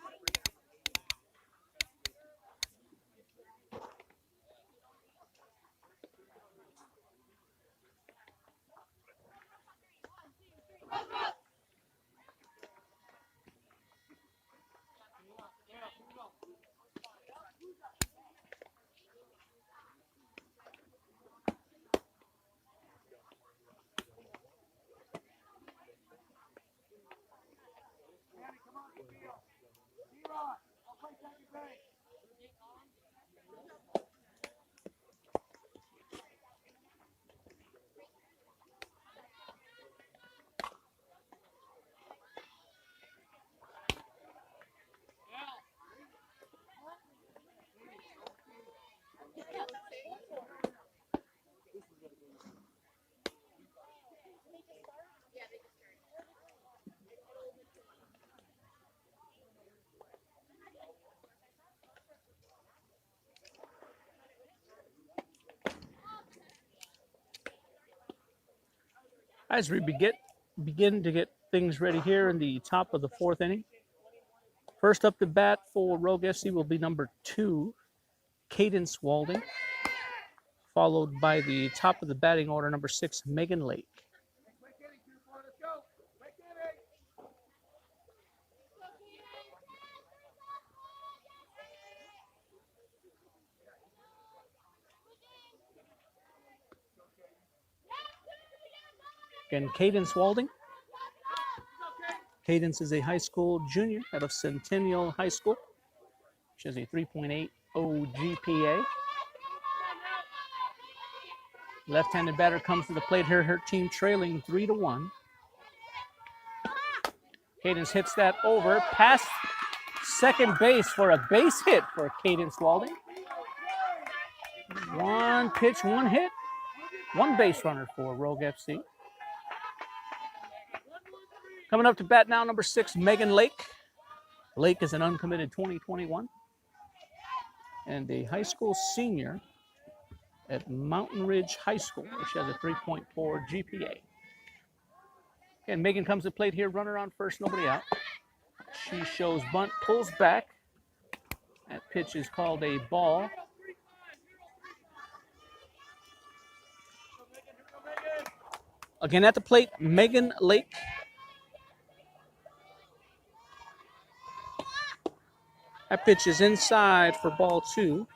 As we begin to get things ready here in the top of the 4th inning. First up to bat for Rogue FC will be number 2, Cadence Walding, followed by the top of the batting order, number 6, Megan Lake. Quick inning, 2-4, let's go. Quick inning. Again, Cadence Walding. Cadence is a high school junior out of Centennial High School. She has a 3.80 GPA. Left-handed batter comes to the plate here. Her team trailing 3-1. Cadence hits that over past second base for a base hit for Cadence Walding. 1 pitch, 1 hit, 1 base runner for Rogue FC. Coming up to bat now, number 6, Megan Lake. Lake is an uncommitted 2021 and a high school senior at Mountain Ridge High School, where she has a 3.4 GPA. And Megan comes to plate here, runner on first, nobody out. She shows bunt, pulls back. That pitch is called a ball. Again at the plate, Megan Lake. That pitch is inside for ball 2.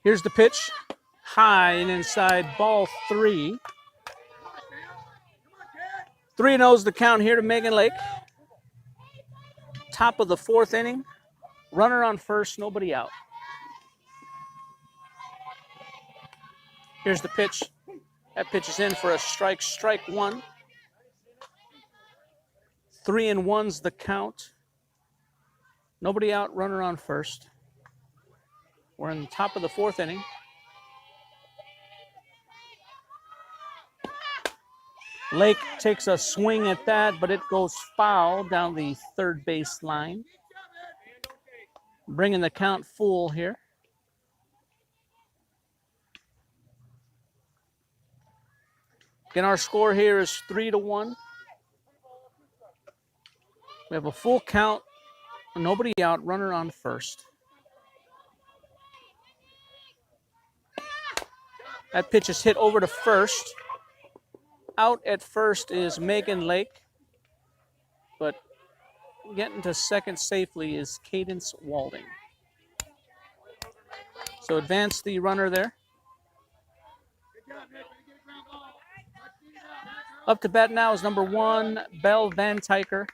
Here's the pitch, high and inside, ball 3. 3-0 is the count here to Megan Lake. top of the fourth inning. Runner on first, nobody out. Here's the pitch. That pitch is in for a strike. Strike one. 3-1's the count. Nobody out, runner on first. We're in the top of the fourth inning. Lake takes a swing at that, but it goes foul down the third base line. Bringing the count full here. Again, our score here is 3-1. We have a full count, nobody out, runner on first. That pitch is hit over to first. Out at first is Megan Lake, but getting to second safely is Cadence Walding. So advance the runner there. Up to bat now is number 1, Belle Van Tyker.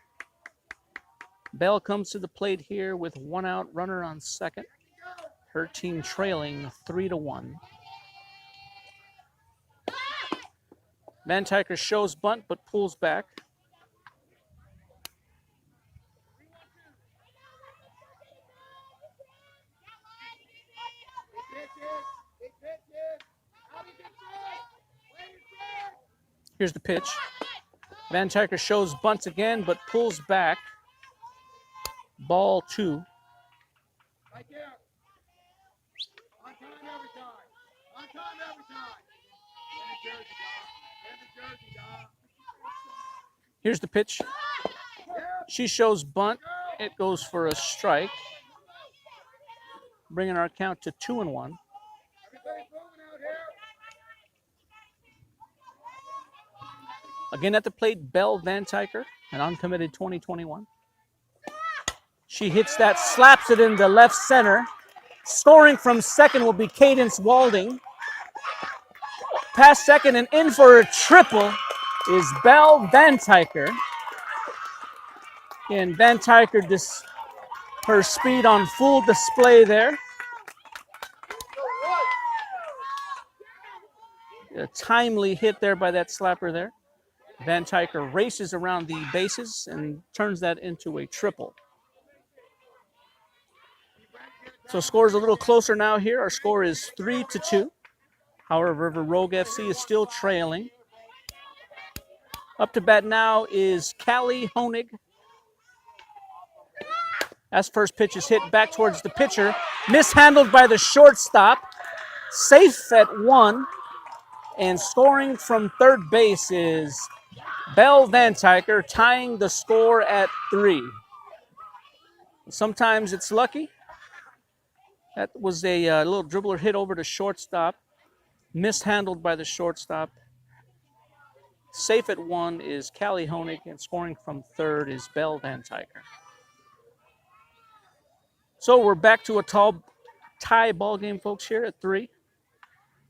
Belle comes to the plate here with 1 out, runner on second. Her team trailing 3-1. Van Tyker shows bunt but pulls back. Here's the pitch. Van Tyker shows bunt again but pulls back. Ball 2. Right there. On time every time. On time every time. And the jersey, dog. And the jersey, dog. Here's the pitch. She shows bunt. It goes for a strike. Bringing our count to 2-1. Everybody's moving out here. Again at the plate, Belle Van Tyker, an uncommitted 2021. She hits that, slaps it into left center. Scoring from second will be Cadence Walding. Past second and in for a triple is Belle Van Tyker. And Van Tyker, her speed on full display there. A timely hit there by that slapper there. Van Tyker races around the bases and turns that into a triple. So score's a little closer now here. Our score is 3-2. However, Rogue FC is still trailing. Up to bat now is Callie Honig. As first pitch is hit back towards the pitcher. Mishandled by the shortstop. Safe at 1. And scoring from third base is Belle Van Tyker, tying the score at 3. Sometimes it's lucky. That was a little dribbler hit over to shortstop. Mishandled by the shortstop. Safe at 1 is Callie Honig, and scoring from third is Belle Van Tyker. So we're back to a tie ball game, folks, here at 3.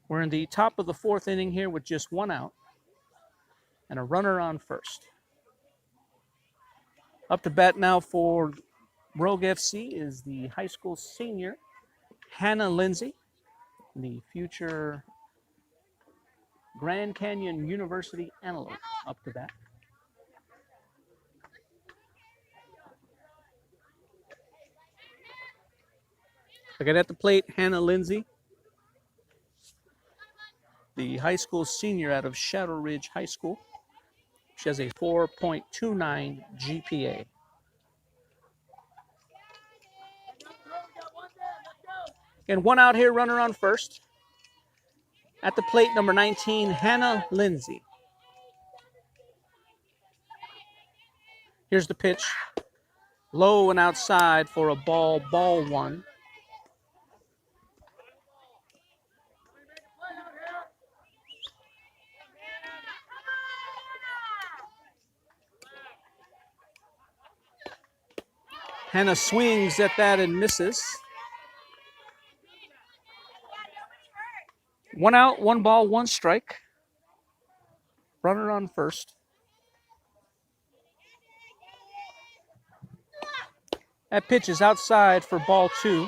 We're in the top of the fourth inning here with just 1 out and a runner on first. Up to bat now for Rogue FC is the high school senior, Hannah Lindsay, the future Grand Canyon University Antelope. Up to bat. Again at the plate, Hannah Lindsay, the high school senior out of Shadow Ridge High School. She has a 4.29 GPA. And 1 out here, runner on first. At the plate, number 19, Hannah Lindsay. Here's the pitch. Low and outside for a ball 1. Hannah swings at that and misses. 1 out, 1 ball, 1 strike. Runner on first. That pitch is outside for ball 2.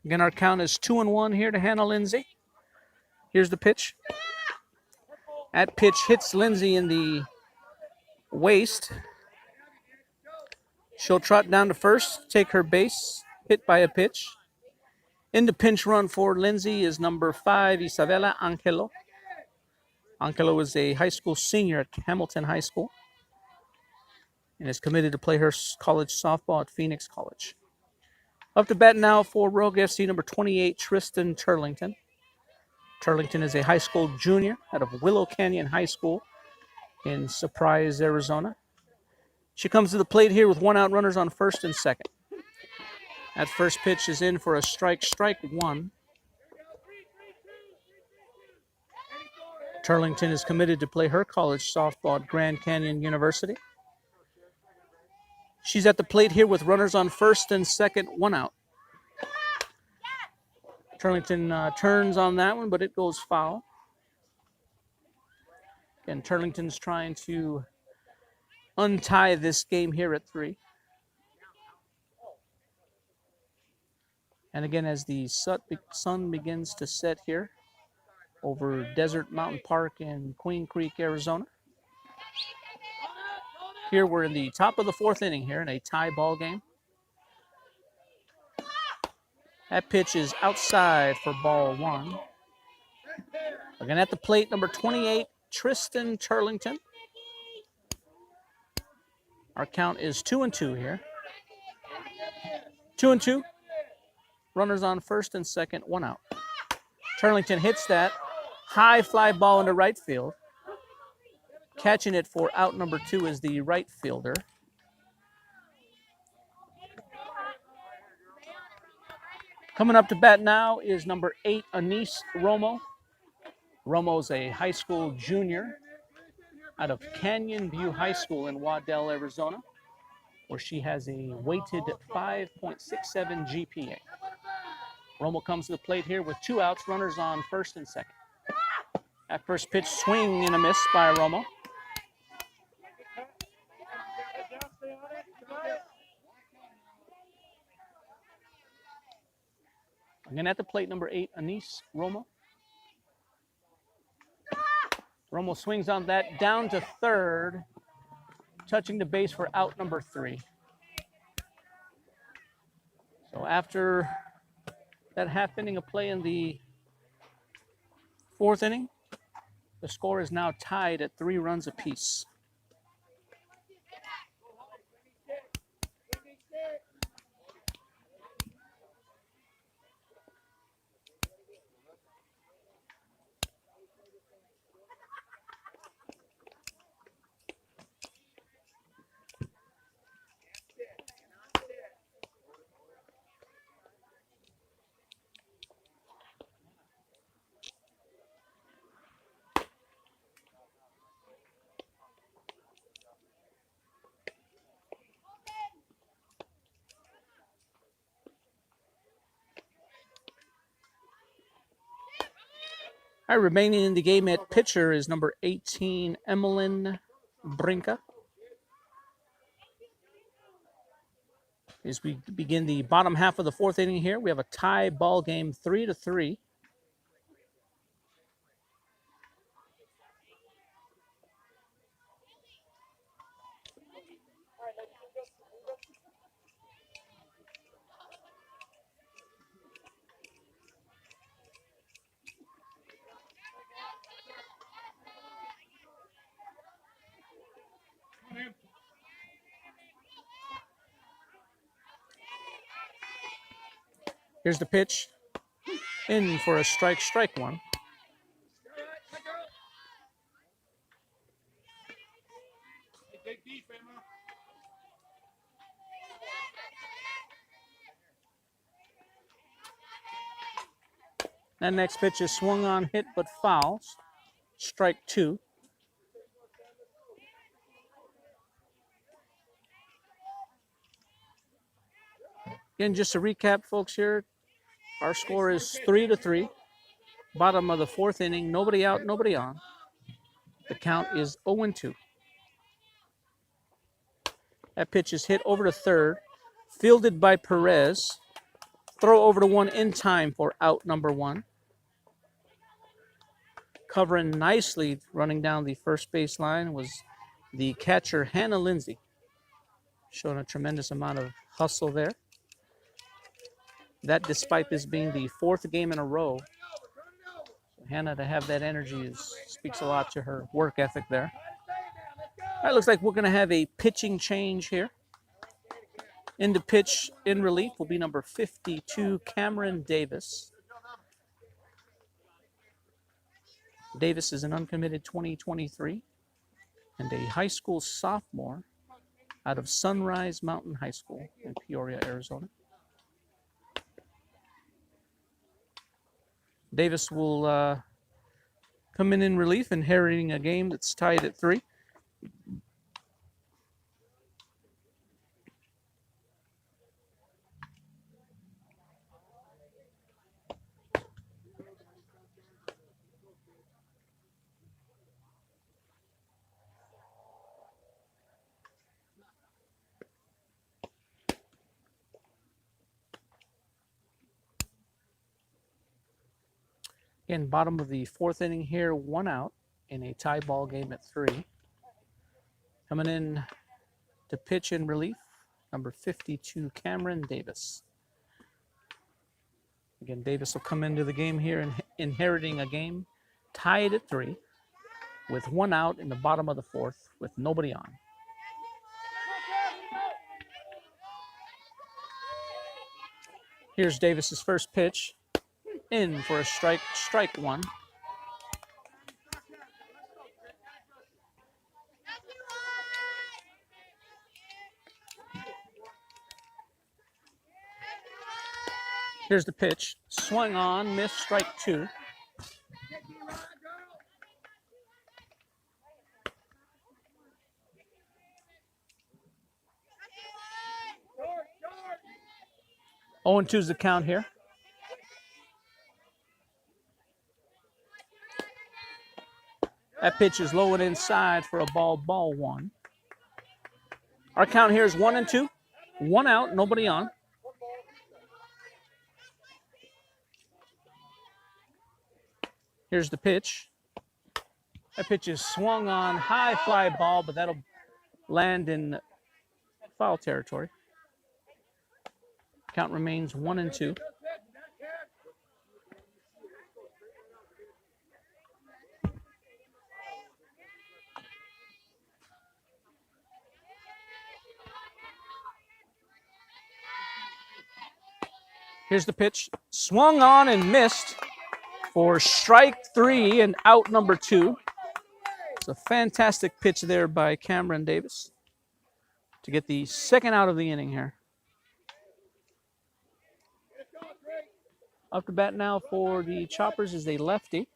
Again, our count is 2-1 here to Hannah Lindsay. Here's the pitch. That pitch hits Lindsay in the waist. She'll trot down to first, take her base, hit by a pitch. In the pinch run for Lindsay is number 5, Isabella Angelo. Angelo is a high school senior at Hamilton High School and is committed to play her college softball at Phoenix College. Up to bat now for Rogue FC, number 28, Tristan Turlington. Turlington is a high school junior out of Willow Canyon High School in Surprise, Arizona. She comes to the plate here with 1 out, runners on first and second. That first pitch is in for a strike 1. Turlington is committed to play her college softball at Grand Canyon University. She's at the plate here with runners on first and second, 1 out. Turlington turns on that one, but it goes foul. Again, Turlington's trying to untie this game here at 3. And again, as the sun begins to set here over Desert Mountain Park in Queen Creek, Arizona. Here we're in the top of the 4th inning here in a tie ball game. That pitch is outside for ball 1. Again at the plate, number 28, Tristan Turlington. Our count is 2-2 here. 2-2. Runners on first and second, 1 out. Turlington hits that high fly ball into right field. Catching it for out number 2 is the right fielder. Coming up to bat now is number 8, Anise Romo. Romo's a high school junior out of Canyon View High School in Waddell, Arizona, where she has a weighted 5.67 GPA. Romo comes to the plate here with 2 outs, runners on first and second. That first pitch, swing and a miss by Romo. Again at the plate, number 8, Anise Romo. Romo swings on that down to third, touching the base for out number 3. So after that half inning of play in the 4th inning, the score is now tied at 3 runs apiece. All right, remaining in the game at pitcher is number 18, Emmeline Brinca. As we begin the bottom half of the 4th inning here, we have a tie ball game, 3-3. Here's the pitch. In for a strike 1. That next pitch is swung on, hit, but fouls. Strike 2. Again, just to recap, folks, here, our score is 3-3. Bottom of the fourth inning, nobody out, nobody on. The count is 0-2. That pitch is hit over to third, fielded by Perez. Throw over to one in time for out number one. Covering nicely, running down the first base line, was the catcher, Hannah Lindsay. Showing a tremendous amount of hustle there. That despite this being the fourth game in a row, Hannah to have that energy speaks a lot to her work ethic there. All right, looks like we're going to have a pitching change here. In the pitch, in relief, will be number 52, Cameron Davis. Davis is an uncommitted 2023 and a high school sophomore out of Sunrise Mountain High School in Peoria, Arizona. Davis will come in relief, inheriting a game that's tied at 3. Again, bottom of the fourth inning here, 1 out in a tie ball game at 3. Coming in to pitch in relief, number 52, Cameron Davis. Again, Davis will come into the game here and inheriting a game tied at 3 with 1 out in the bottom of the fourth with nobody on. Here's Davis's first pitch. In for a strike 1. Here's the pitch. Swung on, missed, strike 2. Oh, and 2's the count here. That pitch is low and inside for a ball 1. Our count here is 1-2. 1 out, nobody on. Here's the pitch. That pitch is swung on, high fly ball, but that'll land in foul territory. Count remains 1-2. Here's the pitch. Swung on and missed for strike 3 and out number 2. It's a fantastic pitch there by Cameron Davis to get the second out of the inning here. Up to bat now for the Choppers is a lefty.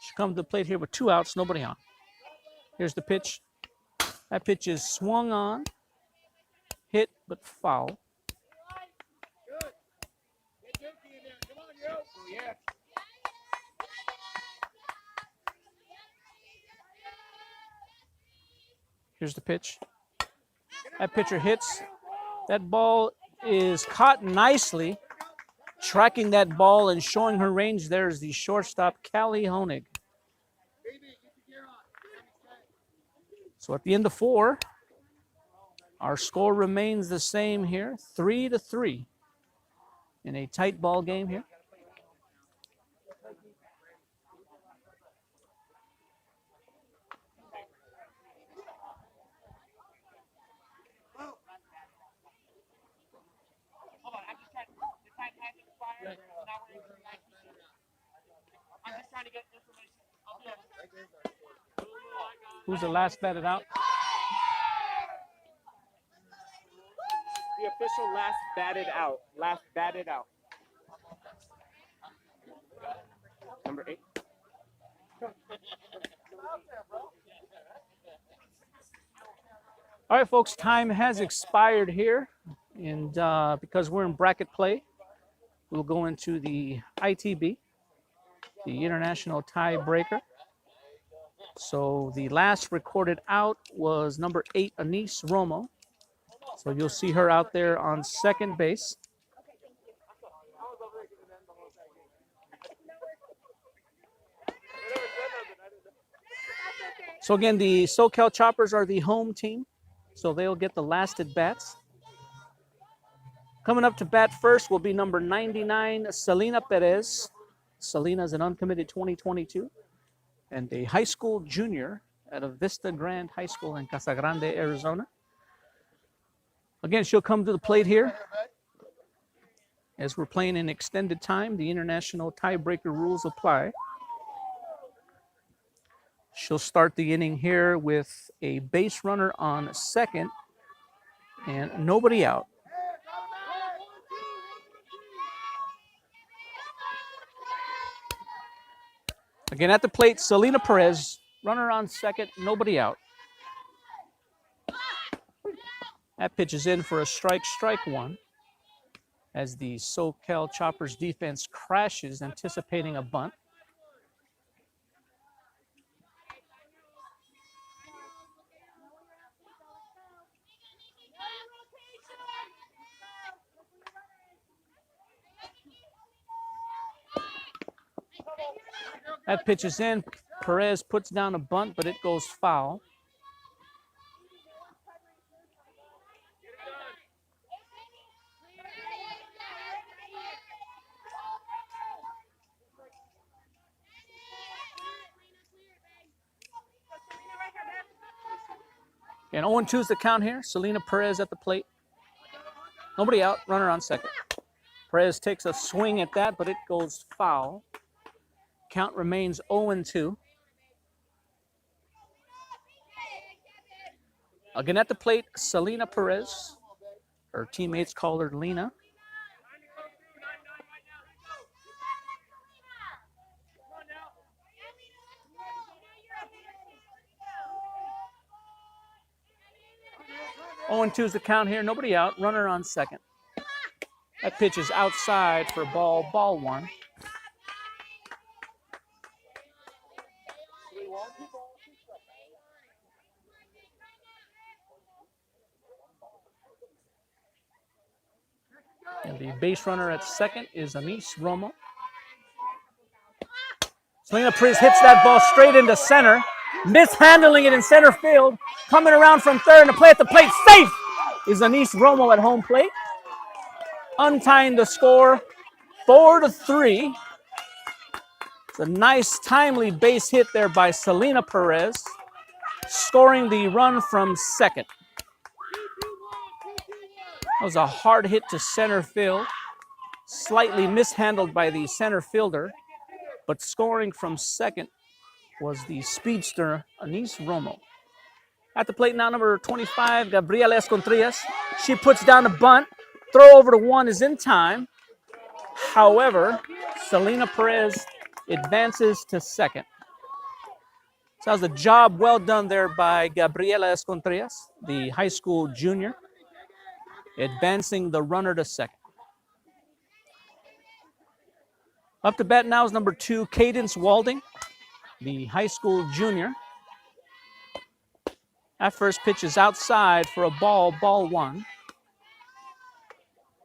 Should come to the plate here with 2 outs, nobody on. Here's the pitch. That pitch is swung on, hit, but foul. Here's the pitch. That pitcher hits. That ball is caught nicely. Tracking that ball and showing her range there is the shortstop, Callie Honig. So at the end of 4, our score remains the same here, 3-3 in a tight ball game here. Who's the last batted out? The official last batted out. Last batted out. Number 8. All right, folks, time has expired here. And because we're in bracket play, we'll go into the ITB. the international tiebreaker. So the last recorded out was number 8, Anise Romo. So you'll see her out there on second base. So again, the SoCal Choppers are the home team, so they'll get the last at bats. Coming up to bat first will be number 99, Selena Perez. Selena is an uncommitted 2022 and a high school junior out of Vista Grand High School in Casa Grande, Arizona. Again, she'll come to the plate here. As we're playing in extended time, the international tiebreaker rules apply. She'll start the inning here with a base runner on second and nobody out. Again, at the plate, Selena Perez, runner on second, nobody out. That pitch is in for a strike one, as the SoCal Choppers defense crashes, anticipating a bunt. That pitch is in. Perez puts down a bunt, but it goes foul. And 0-2 is the count here. Selena Perez at the plate. Nobody out, runner on second. Perez takes a swing at that, but it goes foul. Count remains 0-2. Again at the plate, Selena Perez. Her teammates call her Lena. Oh, 0-2 is the count here. Nobody out. Runner on second. That pitch is outside for ball one. And the base runner at second is Anise Romo. Selena Perez hits that ball straight into center, mishandling it in center field. Coming around from third and to play at the plate, safe is Anise Romo at home plate. Untying the score, 4-3. It's a nice timely base hit there by Selena Perez, scoring the run from second. That was a hard hit to center field, slightly mishandled by the center fielder, but scoring from second was the speedster Anise Romo. At the plate now, number 25, Gabriela Escontrillas. She puts down a bunt. Throw over to one is in time. However, Selena Perez advances to second. So that was a job well done there by Gabriela Escontrillas, the high school junior, advancing the runner to second. Up to bat now is number 2, Cadence Walding, the high school junior. That first pitch is outside for a ball one.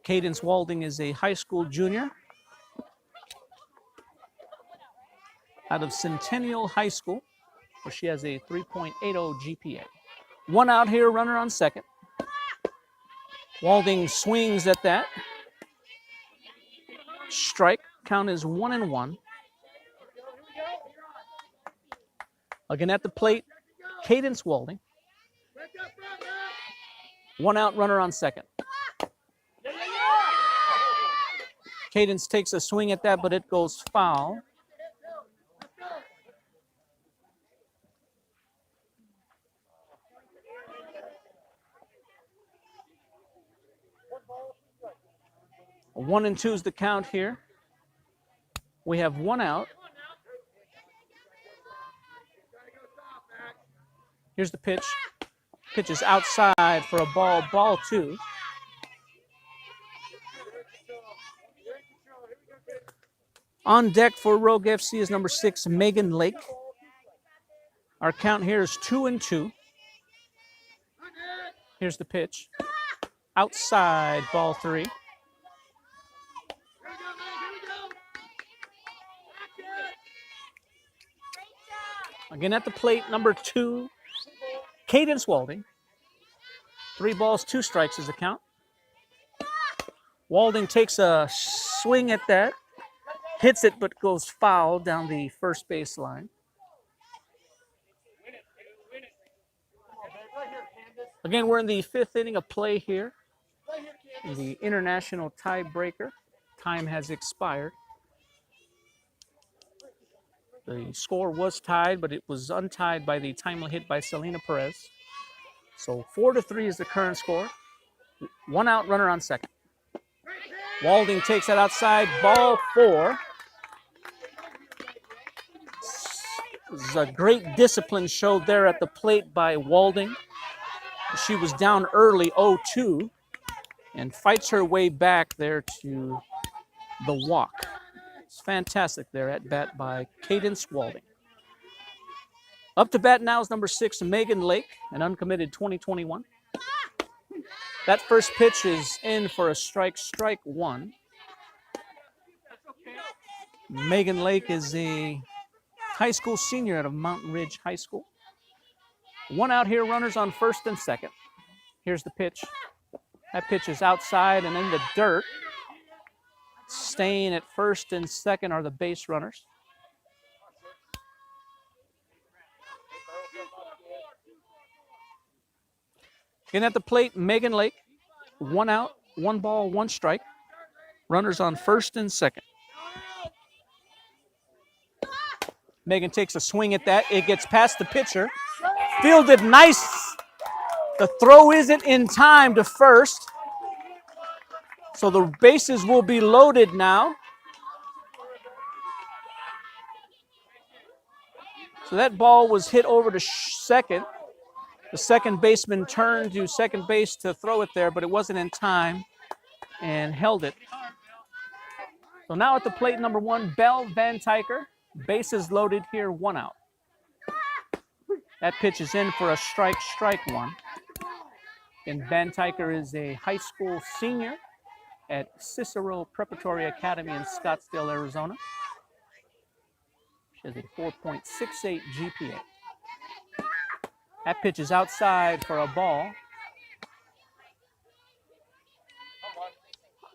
Cadence Walding is a high school junior out of Centennial High School, where she has a 3.80 GPA. One out here, runner on second. Walding swings at that. Strike, count is 1-1. Again at the plate, Cadence Walding. One out, runner on second. Cadence takes a swing at that, but it goes foul. A 1-2 is the count here. We have one out. Here's the pitch. Pitch is outside for a ball two. On deck for Rogue FC is number 6, Megan Lake. Our count here is 2-2. Here's the pitch. Outside, ball 3. Again at the plate, number 2, Cadence Walding. 3 balls, 2 strikes is the count. Walding takes a swing at that, hits it, but goes foul down the first base line. Again, we're in the 5th inning of play here. The international tiebreaker. Time has expired. The score was tied, but it was untied by the timely hit by Selena Perez. So 4-3 is the current score. 1 out, runner on second. Walding takes that outside, ball 4. This is a great discipline showed there at the plate by Walding. She was down early 0-2 and fights her way back there to the walk. It's fantastic there at bat by Cadence Walding. Up to bat now is number 6, Megan Lake, an uncommitted 2021. That first pitch is in for a strike 1. Megan Lake is a high school senior out of Mountain Ridge High School. 1 out here, runners on first and second. Here's the pitch. That pitch is outside and in the dirt. Staying at first and second are the base runners. In at the plate, Megan Lake. 1 out, 1 ball, 1 strike. Runners on first and second. Megan takes a swing at that. It gets past the pitcher. Fielded nice. The throw isn't in time to first. So the bases will be loaded now. So that ball was hit over to second. The second baseman turned to second base to throw it there, but it wasn't in time and held it. So now at the plate, number 1, Belle Van Tyker. Bases loaded here, 1 out. That pitch is in for a strike 1. And Van Tyker is a high school senior at Cicero Preparatory Academy in Scottsdale, Arizona. She has a 4.68 GPA. That pitch is outside for a ball.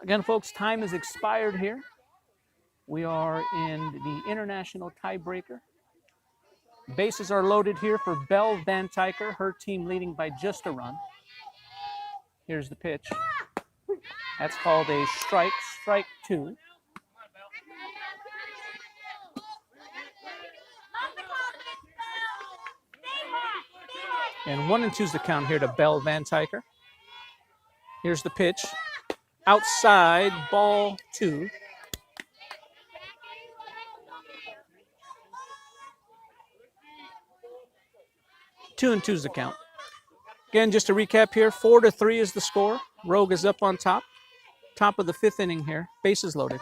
Again, folks, time has expired here. We are in the international tiebreaker. Bases are loaded here for Belle Van Tyker, her team leading by just a run. Here's the pitch. That's called a strike 2. And 1-2 is the count here to Belle Van Tyker. Here's the pitch. Outside, ball 2. Two and 2 is the count. Again, just to recap here, 4-3 is the score. Rogue is up on top. Top of the 5th inning here. Bases loaded.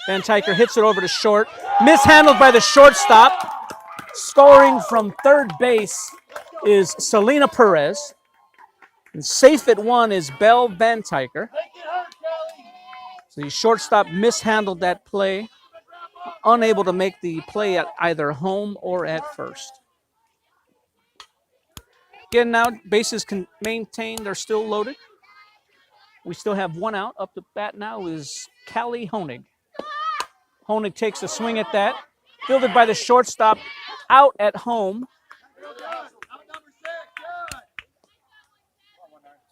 Van Tyker hits it over to short. Mishandled by the shortstop. Scoring from third base is Selena Perez. And safe at 1 is Belle Van Tyker. So the shortstop mishandled that play. Unable to make the play at either home or at first. Again, now bases can maintain. They're still loaded. We still have 1 out. Up to bat now is Callie Honig. Honig takes a swing at that. Fielded by the shortstop. Out at home.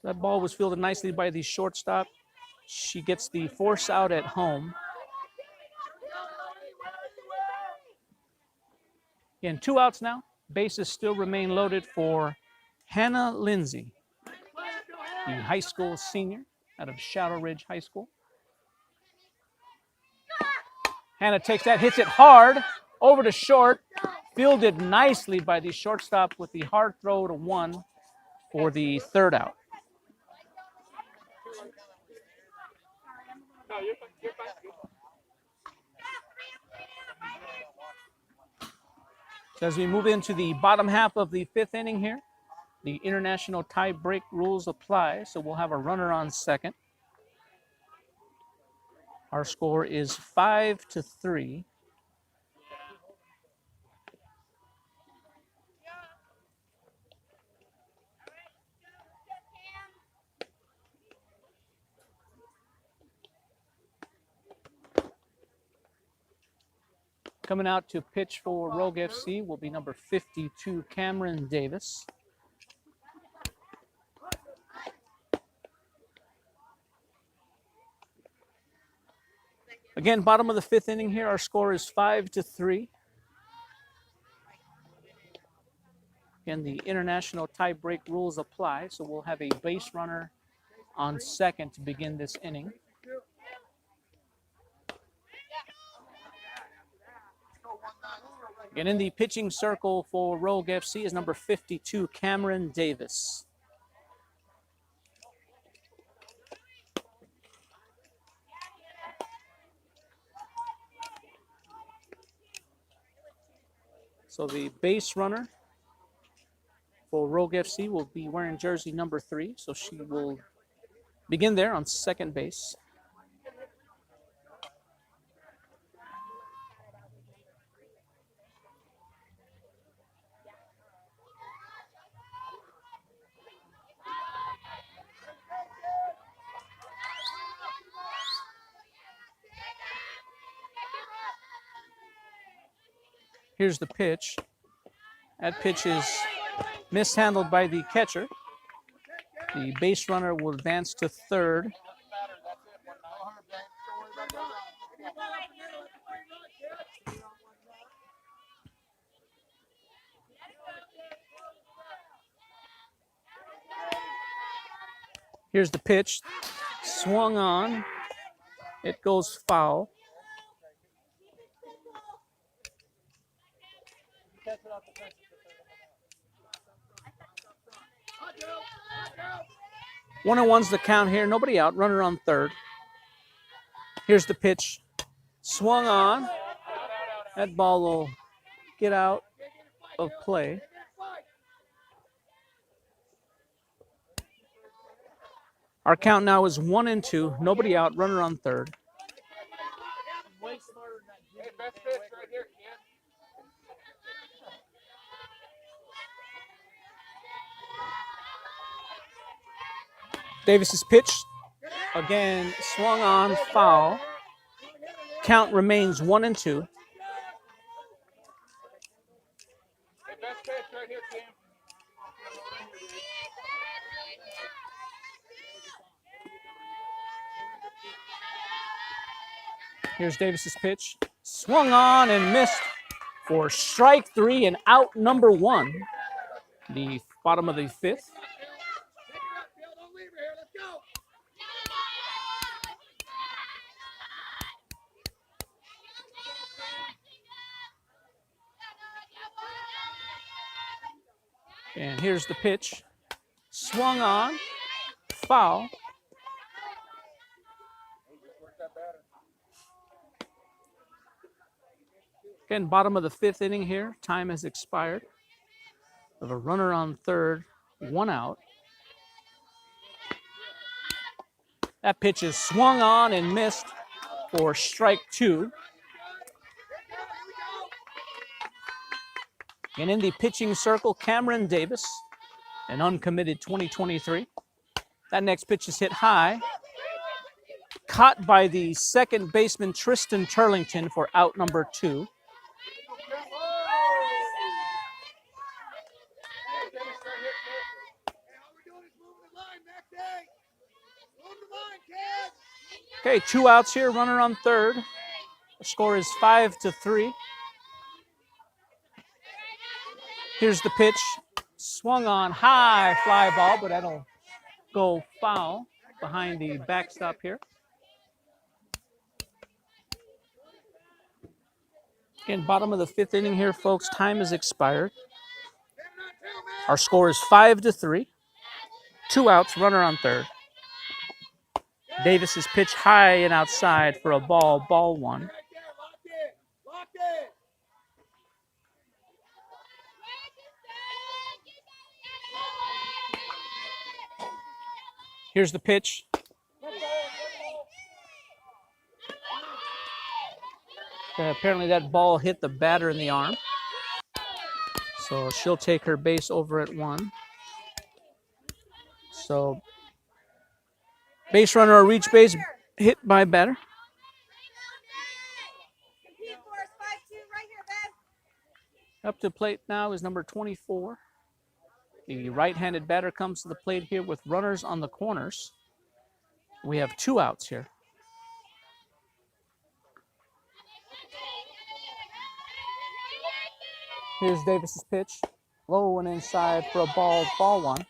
That ball was fielded nicely by the shortstop. She gets the force out at home. Again, 2 outs now. Bases still remain loaded for Hannah Lindsay, the high school senior out of Shadow Ridge High School. Hannah takes that, hits it hard, over to short, fielded nicely by the shortstop with the hard throw to 1 for the 3rd out. So as we move into the bottom half of the fifth inning here, the international tie break rules apply. So we'll have a runner on second. Our score is 5-3. Coming out to pitch for Rogue FC will be number 52, Cameron Davis. Again, bottom of the fifth inning here, our score is 5-3. Again, the international tie break rules apply, so we'll have a base runner on second to begin this inning. And in the pitching circle for Rogue FC is number 52, Cameron Davis. So the base runner for Rogue FC will be wearing jersey number 3, so she will begin there on second base. Here's the pitch. That pitch is mishandled by the catcher. The base runner will advance to third. Here's the pitch. Swung on. It goes foul. One and one's the count here. Nobody out. Runner on third. Here's the pitch. Swung on. That ball will get out of play. Our count now is 1-2. Nobody out. Runner on third. Hey, best pitch right here, kid. Davis's pitch. Again, swung on, foul. Count remains 1-2. Hey, best pitch right here, Cam. Here's Davis's pitch. Swung on and missed for strike 3 and out number 1. The bottom of the fifth. Pick her up, Bill. Don't leave her here. Let's go. And here's the pitch. Swung on, foul. Again, bottom of the fifth inning here. Time has expired. We have a runner on third, 1 out. That pitch is swung on and missed for strike 2. And in the pitching circle, Cameron Davis, an uncommitted 2023. That next pitch is hit high. Caught by the second baseman, Tristan Turlington, for out number 2. Okay, 2 outs here, runner on third. The score is 5-3. Here's the pitch. Swung on, high fly ball, but that'll go foul behind the backstop here. Again, bottom of the fifth inning here, folks. Time has expired. Our score is 5-3. 2 outs, runner on third. Davis is pitched high and outside for a ball 1. Here's the pitch. Apparently that ball hit the batter in the arm. So she'll take her base over at 1. So base runner or reach base hit by batter. Up to the plate now is number 24. The right-handed batter comes to the plate here with runners on the corners. We have 2 outs here. Here's Davis's pitch. Low and inside for a ball 1.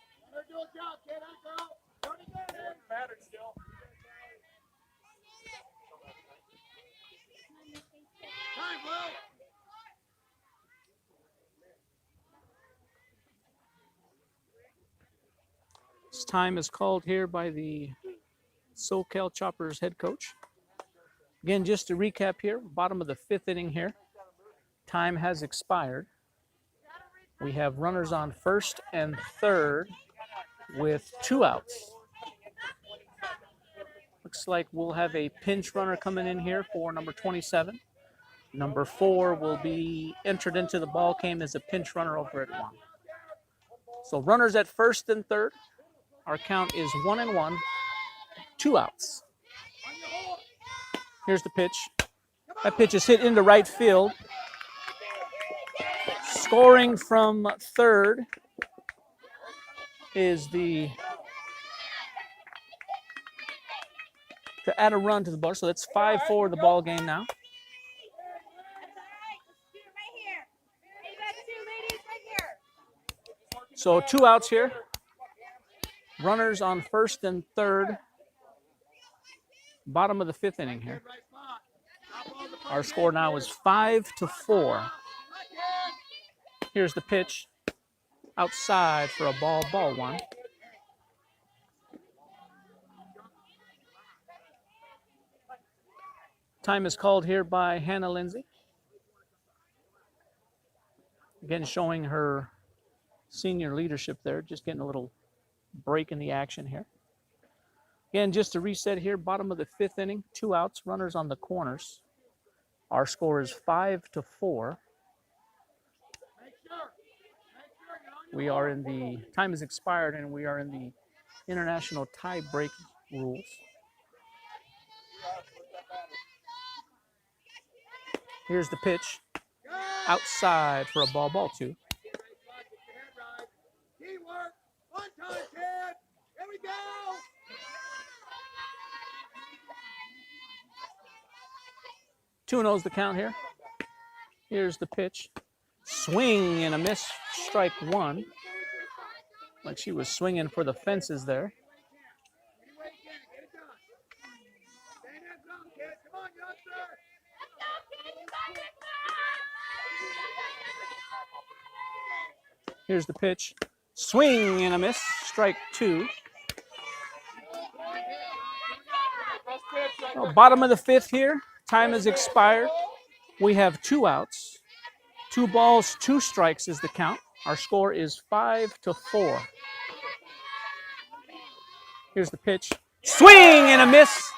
This time is called here by the SoCal Choppers head coach. Again, just to recap here, bottom of the 5th inning here. Time has expired. We have runners on first and third with 2 outs. Looks like we'll have a pinch runner coming in here for number 27. Number 4 will be entered into the ball game as a pinch runner over at 1. So runners at first and third. Our count is 1-1, 2 outs. Here's the pitch. That pitch is hit into right field. Scoring from third is to add a run to the board. So that's 5-4 the ball game now. So 2 outs here. Runners on first and third. Bottom of the 5th inning here. Our score now is 5-4. Here's the pitch. Outside for a ball 1. Time is called here by Hannah Lindsay. Again, showing her senior leadership there, just getting a little break in the action here. Again, just to reset here, bottom of the 5th inning, 2 outs, runners on the corners. Our score is 5-4. We are in the, time has expired and we are in the international tie break rules. Here's the pitch. Outside for a ball 2. Teamwork. One time, kid. Here we go. Two and 0's the count here. Here's the pitch. Swing and a miss. Strike 1. Like she was swinging for the fences there. Here's the pitch. Swing and a miss. Strike 2. Well, bottom of the 5th here. Time has expired. We have 2 outs. 2 balls, 2 strikes is the count. Our score is 5-4. Here's the pitch. Swing and a miss.